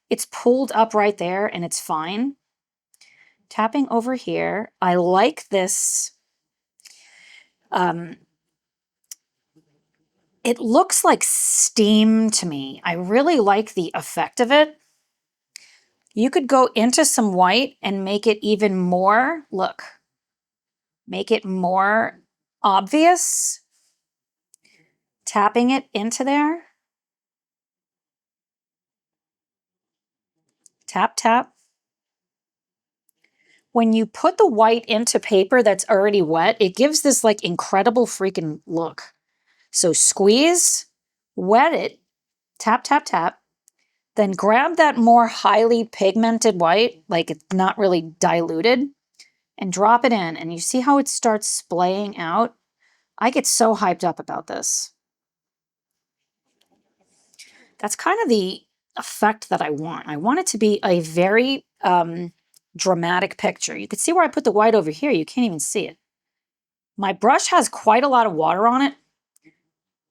it's pulled up right there and it's fine? Tapping over here. I like this. It looks like steam to me. I really like the effect of it. You could go into some white and make it even more, look, make it more obvious. Tapping it into there. Tap, tap. When you put the white into paper that's already wet, it gives this like incredible freaking look. So squeeze, wet it, tap, tap, tap. Then grab that more highly pigmented white, like it's not really diluted, and drop it in. And you see how it starts splaying out? I get so hyped up about this. That's kind of the effect that I want. I want it to be a very dramatic picture. You can see where I put the white over here. You can't even see it. My brush has quite a lot of water on it.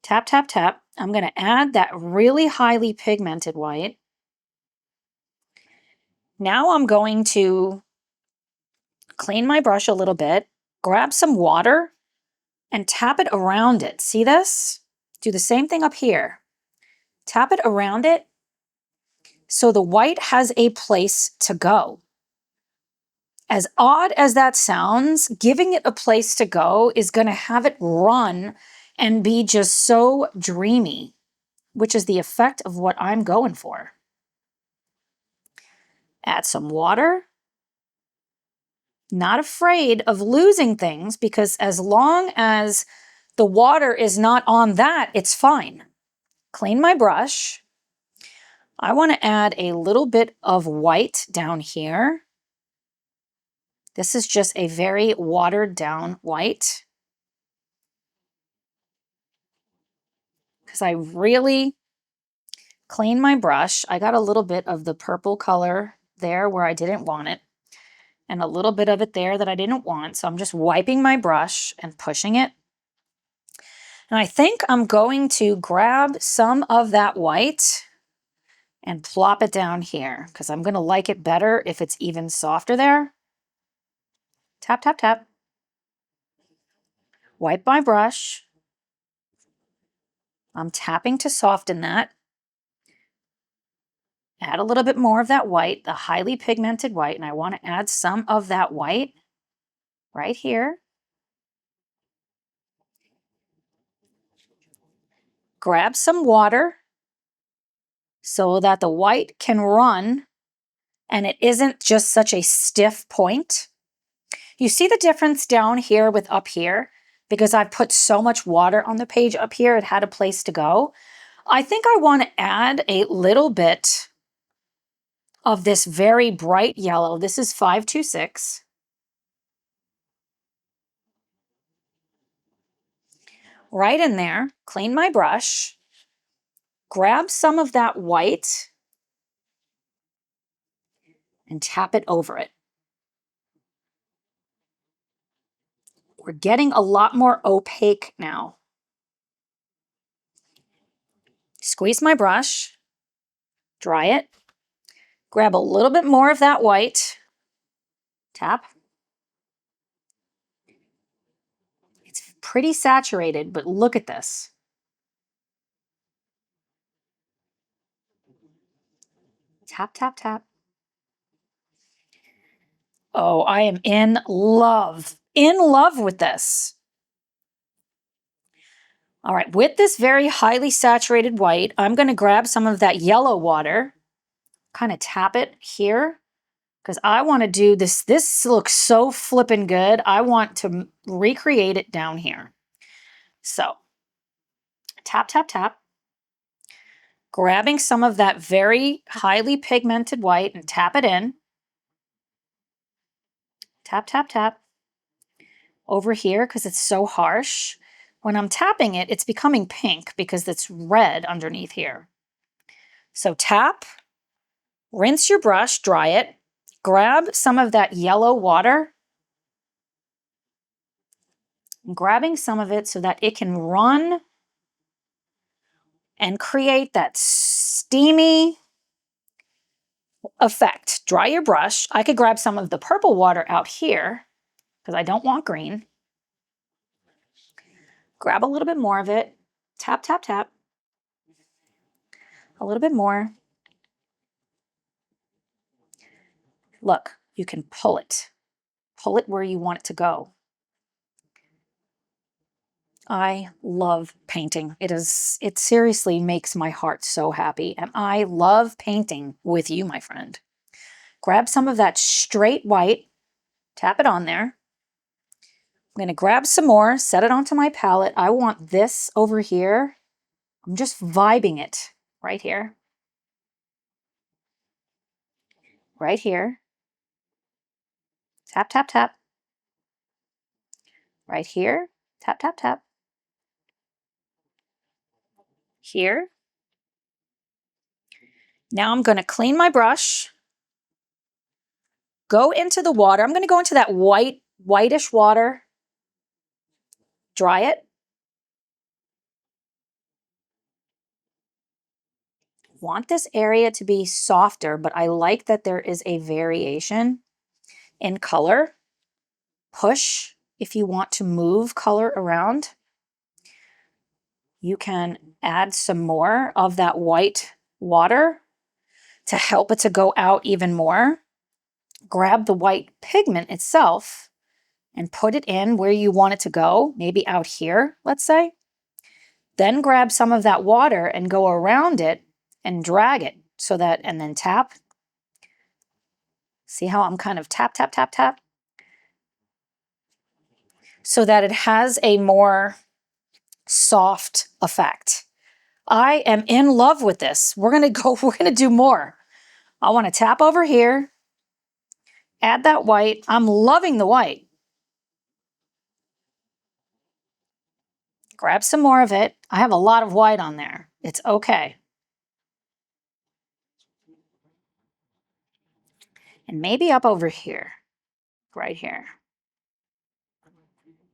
Tap, tap, tap. I'm going to add that really highly pigmented white. Now I'm going to clean my brush a little bit, grab some water, and tap it around it. See this? Do the same thing up here. Tap it around it so the white has a place to go. As odd as that sounds, giving it a place to go is going to have it run and be just so dreamy, which is the effect of what I'm going for. Add some water. Not afraid of losing things, because as long as the water is not on that, it's fine. Clean my brush. I want to add a little bit of white down here. This is just a very watered down white, because I really clean my brush. I got a little bit of the purple color there where I didn't want it, and a little bit of it there that I didn't want. So I'm just wiping my brush and pushing it. And I think I'm going to grab some of that white and plop it down here, because I'm going to like it better if it's even softer there. Tap, tap, tap. Wipe my brush. I'm tapping to soften that. Add a little bit more of that white, the highly pigmented white, and I want to add some of that white right here. Grab some water so that the white can run and it isn't just such a stiff point. You see the difference down here with up here? Because I've put so much water on the page up here, it had a place to go. I think I want to add a little bit of this very bright yellow. This is 526. Right in there, clean my brush, grab some of that white and tap it over it. We're getting a lot more opaque now. Squeeze my brush, dry it, grab a little bit more of that white, tap. It's pretty saturated, but look at this. Tap, tap, tap. Oh, I am in love with this. All right, with this very highly saturated white, I'm going to grab some of that yellow water, kind of tap it here, because I want to do this. This looks so flippin' good. I want to recreate it down here. So, tap, tap, tap. Grabbing some of that very highly pigmented white and tap it in. Tap, tap, tap. Over here, because it's so harsh. When I'm tapping it, it's becoming pink because it's red underneath here. So tap, rinse your brush, dry it, grab some of that yellow water. I'm grabbing some of it so that it can run and create that steamy effect. Dry your brush. I could grab some of the purple water out here because I don't want green. Grab a little bit more of it. Tap, tap, tap. A little bit more. Look, you can pull it. Pull it where you want it to go. I love painting. It seriously makes my heart so happy. And I love painting with you, my friend. Grab some of that straight white, tap it on there. I'm going to grab some more, set it onto my palette. I want this over here. I'm just vibing it right here. Right here. Tap, tap, tap. Right here. Tap, tap, tap. Here. Now I'm going to clean my brush. Go into the water. I'm going to go into that whitish water. Dry it. Want this area to be softer, but I like that there is a variation in color. push if you want to move color around. You can add some more of that white water to help it to go out even more. Grab the white pigment itself and put it in where you want it to go, maybe out here, let's say. Then grab some of that water and go around it and drag it so that, and then tap. See how I'm kind of tap, tap, tap, tap? So that it has a more soft effect. I am in love with this. We're gonna do more. I want to tap over here, add that white. I'm loving the white. Grab some more of it. I have a lot of white on there. It's okay. And maybe up over here, right here.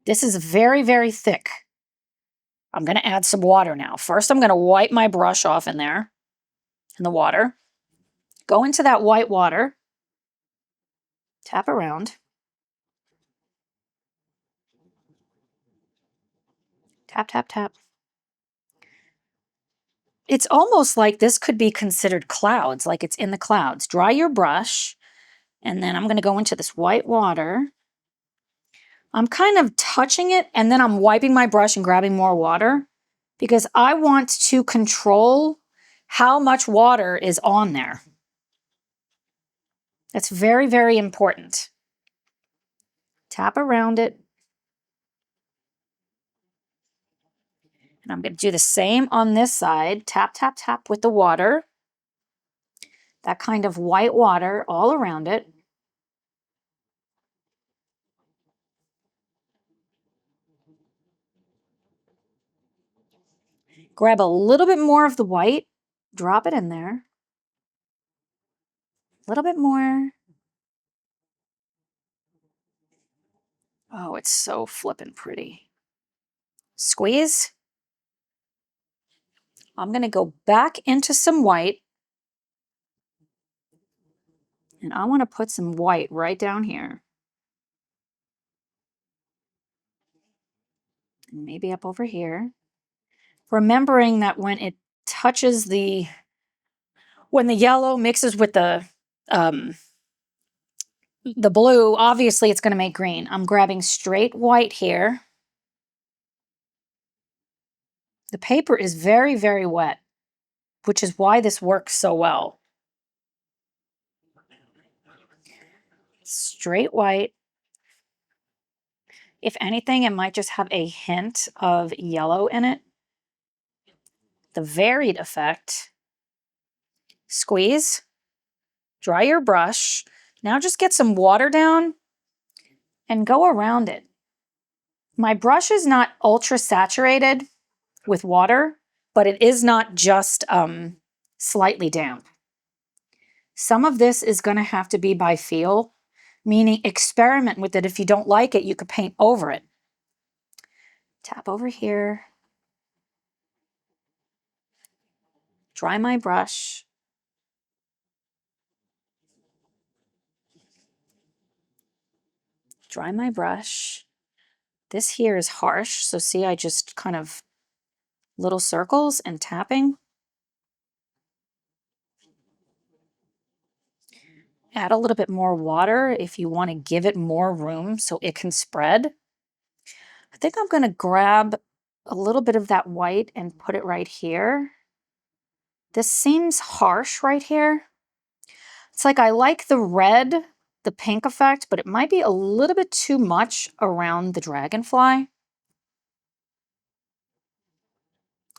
This is very, very thick. I'm going to add some water now. First, I'm going to wipe my brush off in there, in the water. Go into that white water. Tap around. Tap, tap, tap. It's almost like this could be considered clouds, like it's in the clouds. Dry your brush, and then I'm going to go into this white water. I'm kind of touching it, and then I'm wiping my brush and grabbing more water because I want to control how much water is on there. That's very, very important. Tap around it. And I'm going to do the same on this side. Tap, tap, tap with the water. That kind of white water all around it. Grab a little bit more of the white. Drop it in there. A little bit more. Oh, it's so flippin' pretty. Squeeze. I'm going to go back into some white. And I want to put some white right down here. And maybe up over here. Remembering that when it touches when the yellow mixes with the blue, obviously it's going to make green. I'm grabbing straight white here. The paper is very, very wet, which is why this works so well. Straight white. If anything, it might just have a hint of yellow in it. The varied effect. Squeeze. Dry your brush. Now just get some water down and go around it. My brush is not ultra saturated with water, but it is not just slightly damp. Some of this is going to have to be by feel, meaning experiment with it. If you don't like it, you could paint over it. Tap over here. Dry my brush. Dry my brush. This here is harsh, so see, I just kind of little circles and tapping. Add a little bit more water if you want to give it more room so it can spread. I think I'm going to grab a little bit of that white and put it right here. This seems harsh right here. It's like I like the red, the pink effect, but it might be a little bit too much around the dragonfly.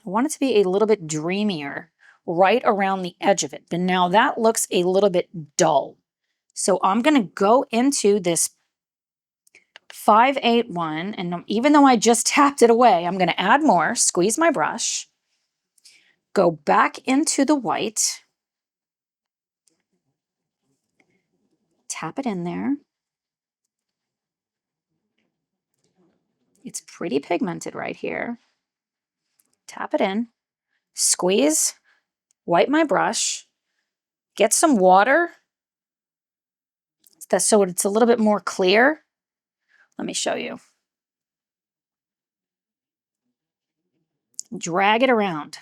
I want it to be a little bit dreamier right around the edge of it. But now that looks a little bit dull. So I'm going to go into this 581, and even though I just tapped it away, I'm going to add more, squeeze my brush, go back into the white, tap it in there. It's pretty pigmented right here. Tap it in, squeeze, wipe my brush, get some water so it's a little bit more clear. Let me show you. Drag it around.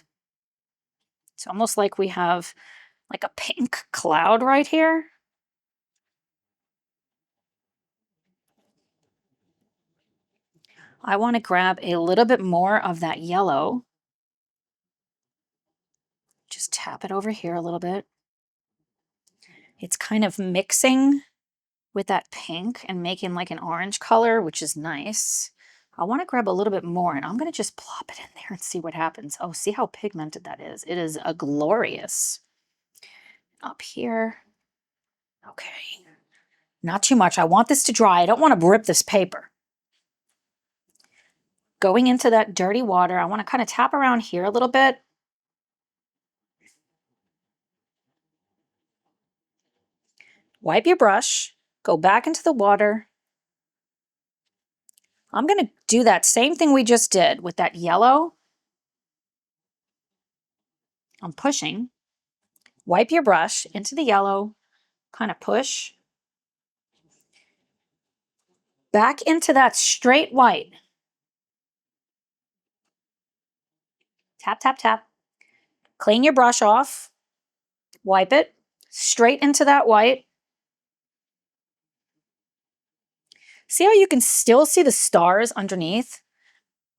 It's almost like we have like a pink cloud right here. I want to grab a little bit more of that yellow. Just tap it over here a little bit. It's kind of mixing with that pink and making like an orange color, which is nice. I want to grab a little bit more, and I'm going to just plop it in there and see what happens. Oh, see how pigmented that is? It is a glorious. Up here. Okay. Not too much. I want this to dry. I don't want to rip this paper. Going into that dirty water, I want to kind of tap around here a little bit. Wipe your brush. Go back into the water. I'm going to do that same thing we just did with that yellow. I'm pushing. Wipe your brush into the yellow. Kind of push. Back into that straight white. Tap, tap, tap. Clean your brush off. Wipe it. Straight into that white. See how you can still see the stars underneath?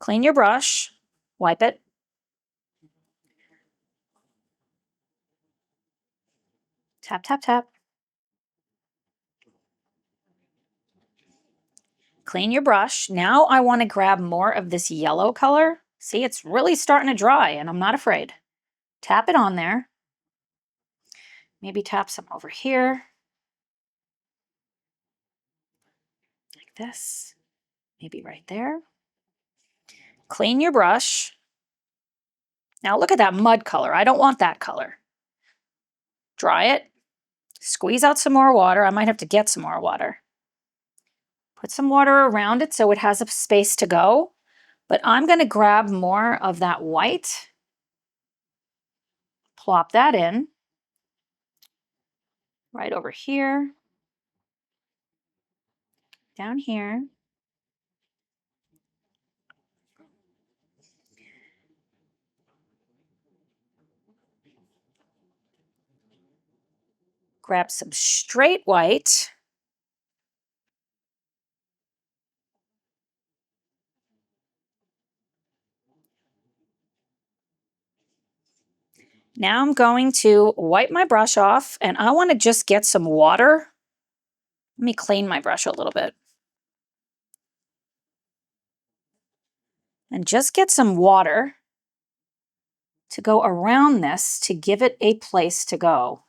Clean your brush. Wipe it. Tap, tap, tap. Clean your brush. Now I want to grab more of this yellow color. See, it's really starting to dry, and I'm not afraid. Tap it on there. Maybe tap some over here. Like this. Maybe right there. Clean your brush. Now look at that mud color. I don't want that color. Dry it. Squeeze out some more water. I might have to get some more water. Put some water around it so it has a space to go. But I'm going to grab more of that white. Plop that in. Right over here. Down here. Grab some straight white. Now I'm going to wipe my brush off, and I want to just get some water. Let me clean my brush a little bit. And just get some water to go around this to give it a place to go.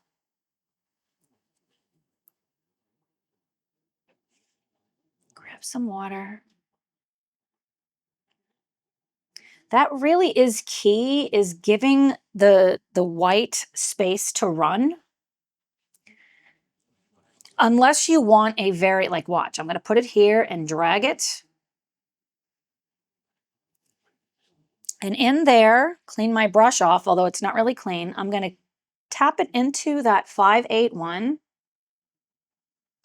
Grab some water. That really is key, is giving the white space to run. Unless you want a very, like, watch, I'm going to put it here and drag it. And in there, clean my brush off, although it's not really clean. I'm going to tap it into that 581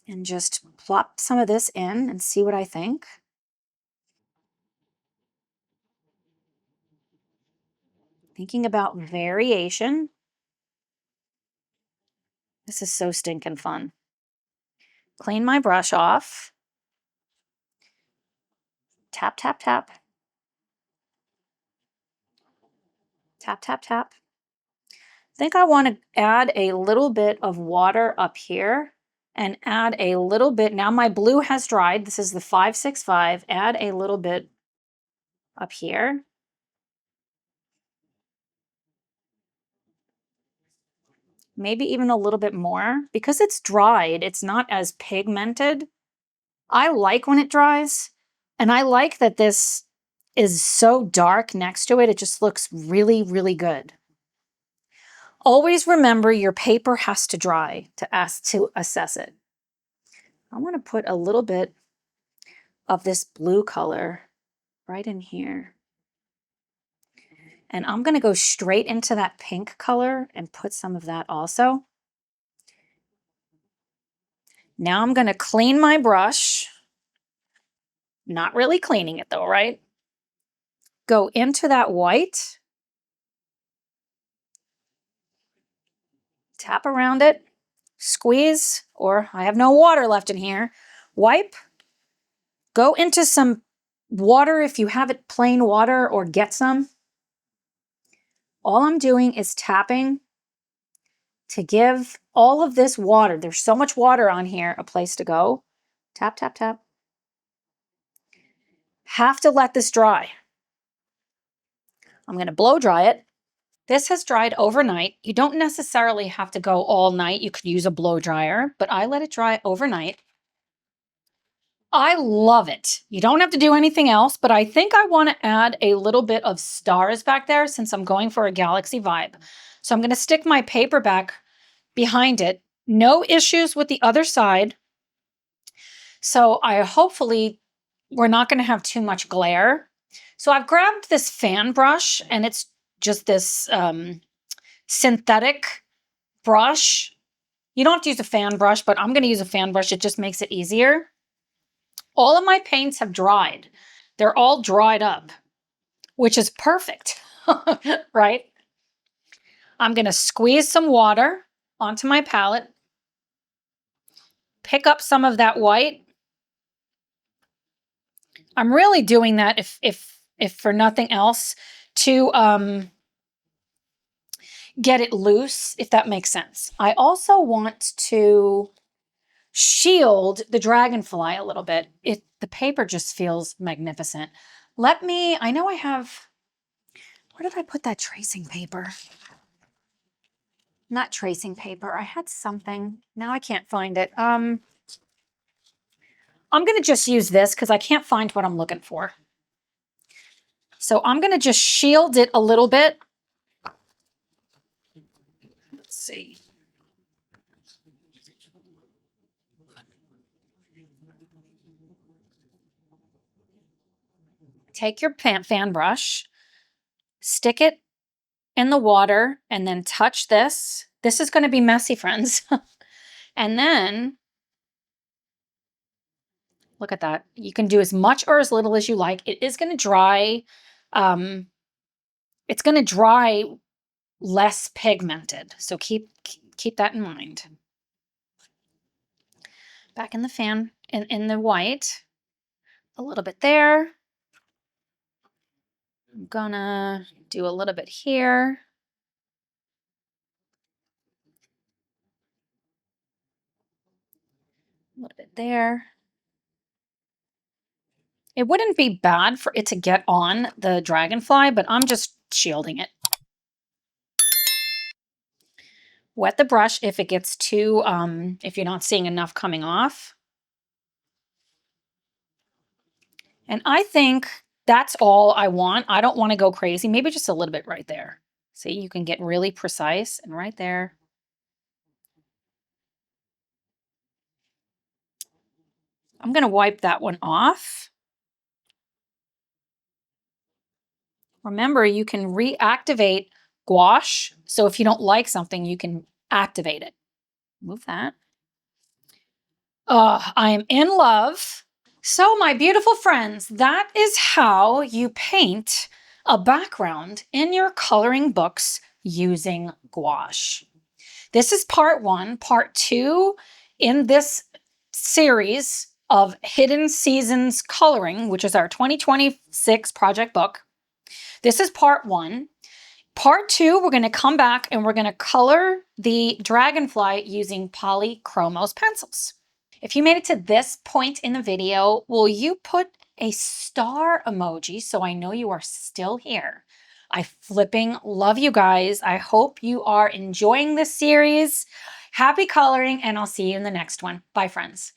and just plop some of this in and see what I think. Thinking about variation. This is so stinking fun. Clean my brush off. Tap, tap, tap. Tap, tap, tap. I think I want to add a little bit of water up here and add a little bit. Now my blue has dried. This is the 565. Add a little bit up here. Maybe even a little bit more. Because it's dried, it's not as pigmented. I like when it dries, and I like that this is so dark next to it. It just looks really, really good. Always remember your paper has to dry to assess it. I want to put a little bit of this blue color right in here. And I'm going to go straight into that pink color and put some of that also. Now I'm going to clean my brush. Not really cleaning it though, right? Go into that white. Tap around it. Squeeze, or I have no water left in here. Wipe. Go into some water if you have it plain water, or get some. All I'm doing is tapping to give all of this water, there's so much water on here, a place to go. Tap, tap, tap. Have to let this dry. I'm going to blow dry it. This has dried overnight. You don't necessarily have to go all night. You could use a blow dryer, but I let it dry overnight. I love it. You don't have to do anything else, but I think I want to add a little bit of stars back there since I'm going for a galaxy vibe. So I'm going to stick my paper back behind it. No issues with the other side. So hopefully we're not going to have too much glare. So I've grabbed this fan brush, and it's just this synthetic brush. You don't have to use a fan brush, but I'm going to use a fan brush. It just makes it easier. All of my paints have dried. They're all dried up, which is perfect, right? I'm going to squeeze some water onto my palette, pick up some of that white. I'm really doing that if for nothing else to get it loose, if that makes sense. I also want to shield the dragonfly a little bit. The paper just feels magnificent. I know I have, where did I put that tracing paper? Not tracing paper. I had something. Now I can't find it. I'm going to just use this because I can't find what I'm looking for. So I'm going to just shield it a little bit. Let's see. Take your fan brush, stick it in the water, and then touch this. This is going to be messy, friends. And then, look at that. You can do as much or as little as you like. It is going to dry. It's going to dry less pigmented. So keep that in mind. Back in the fan, in the white, a little bit there. I'm gonna do a little bit here. A little bit there. It wouldn't be bad for it to get on the dragonfly, but I'm just shielding it. Wet the brush if it gets too, if you're not seeing enough coming off. And I think that's all I want. I don't want to go crazy. Maybe just a little bit right there. See, you can get really precise, and right there. I'm going to wipe that one off. Remember, you can reactivate gouache. So if you don't like something, you can activate it. Move that. I am in love. So my beautiful friends, that is how you paint a background in your coloring books using gouache. This is part 1. Part 2 in this series of Hidden Seasons Coloring, which is our 2026 project book. This is part 1. Part 2, we're going to come back and we're going to color the dragonfly using polychromos pencils. If you made it to this point in the video, will you put a star emoji so I know you are still here? I flipping love you guys. I hope you are enjoying this series. Happy coloring, and I'll see you in the next one. Bye, friends.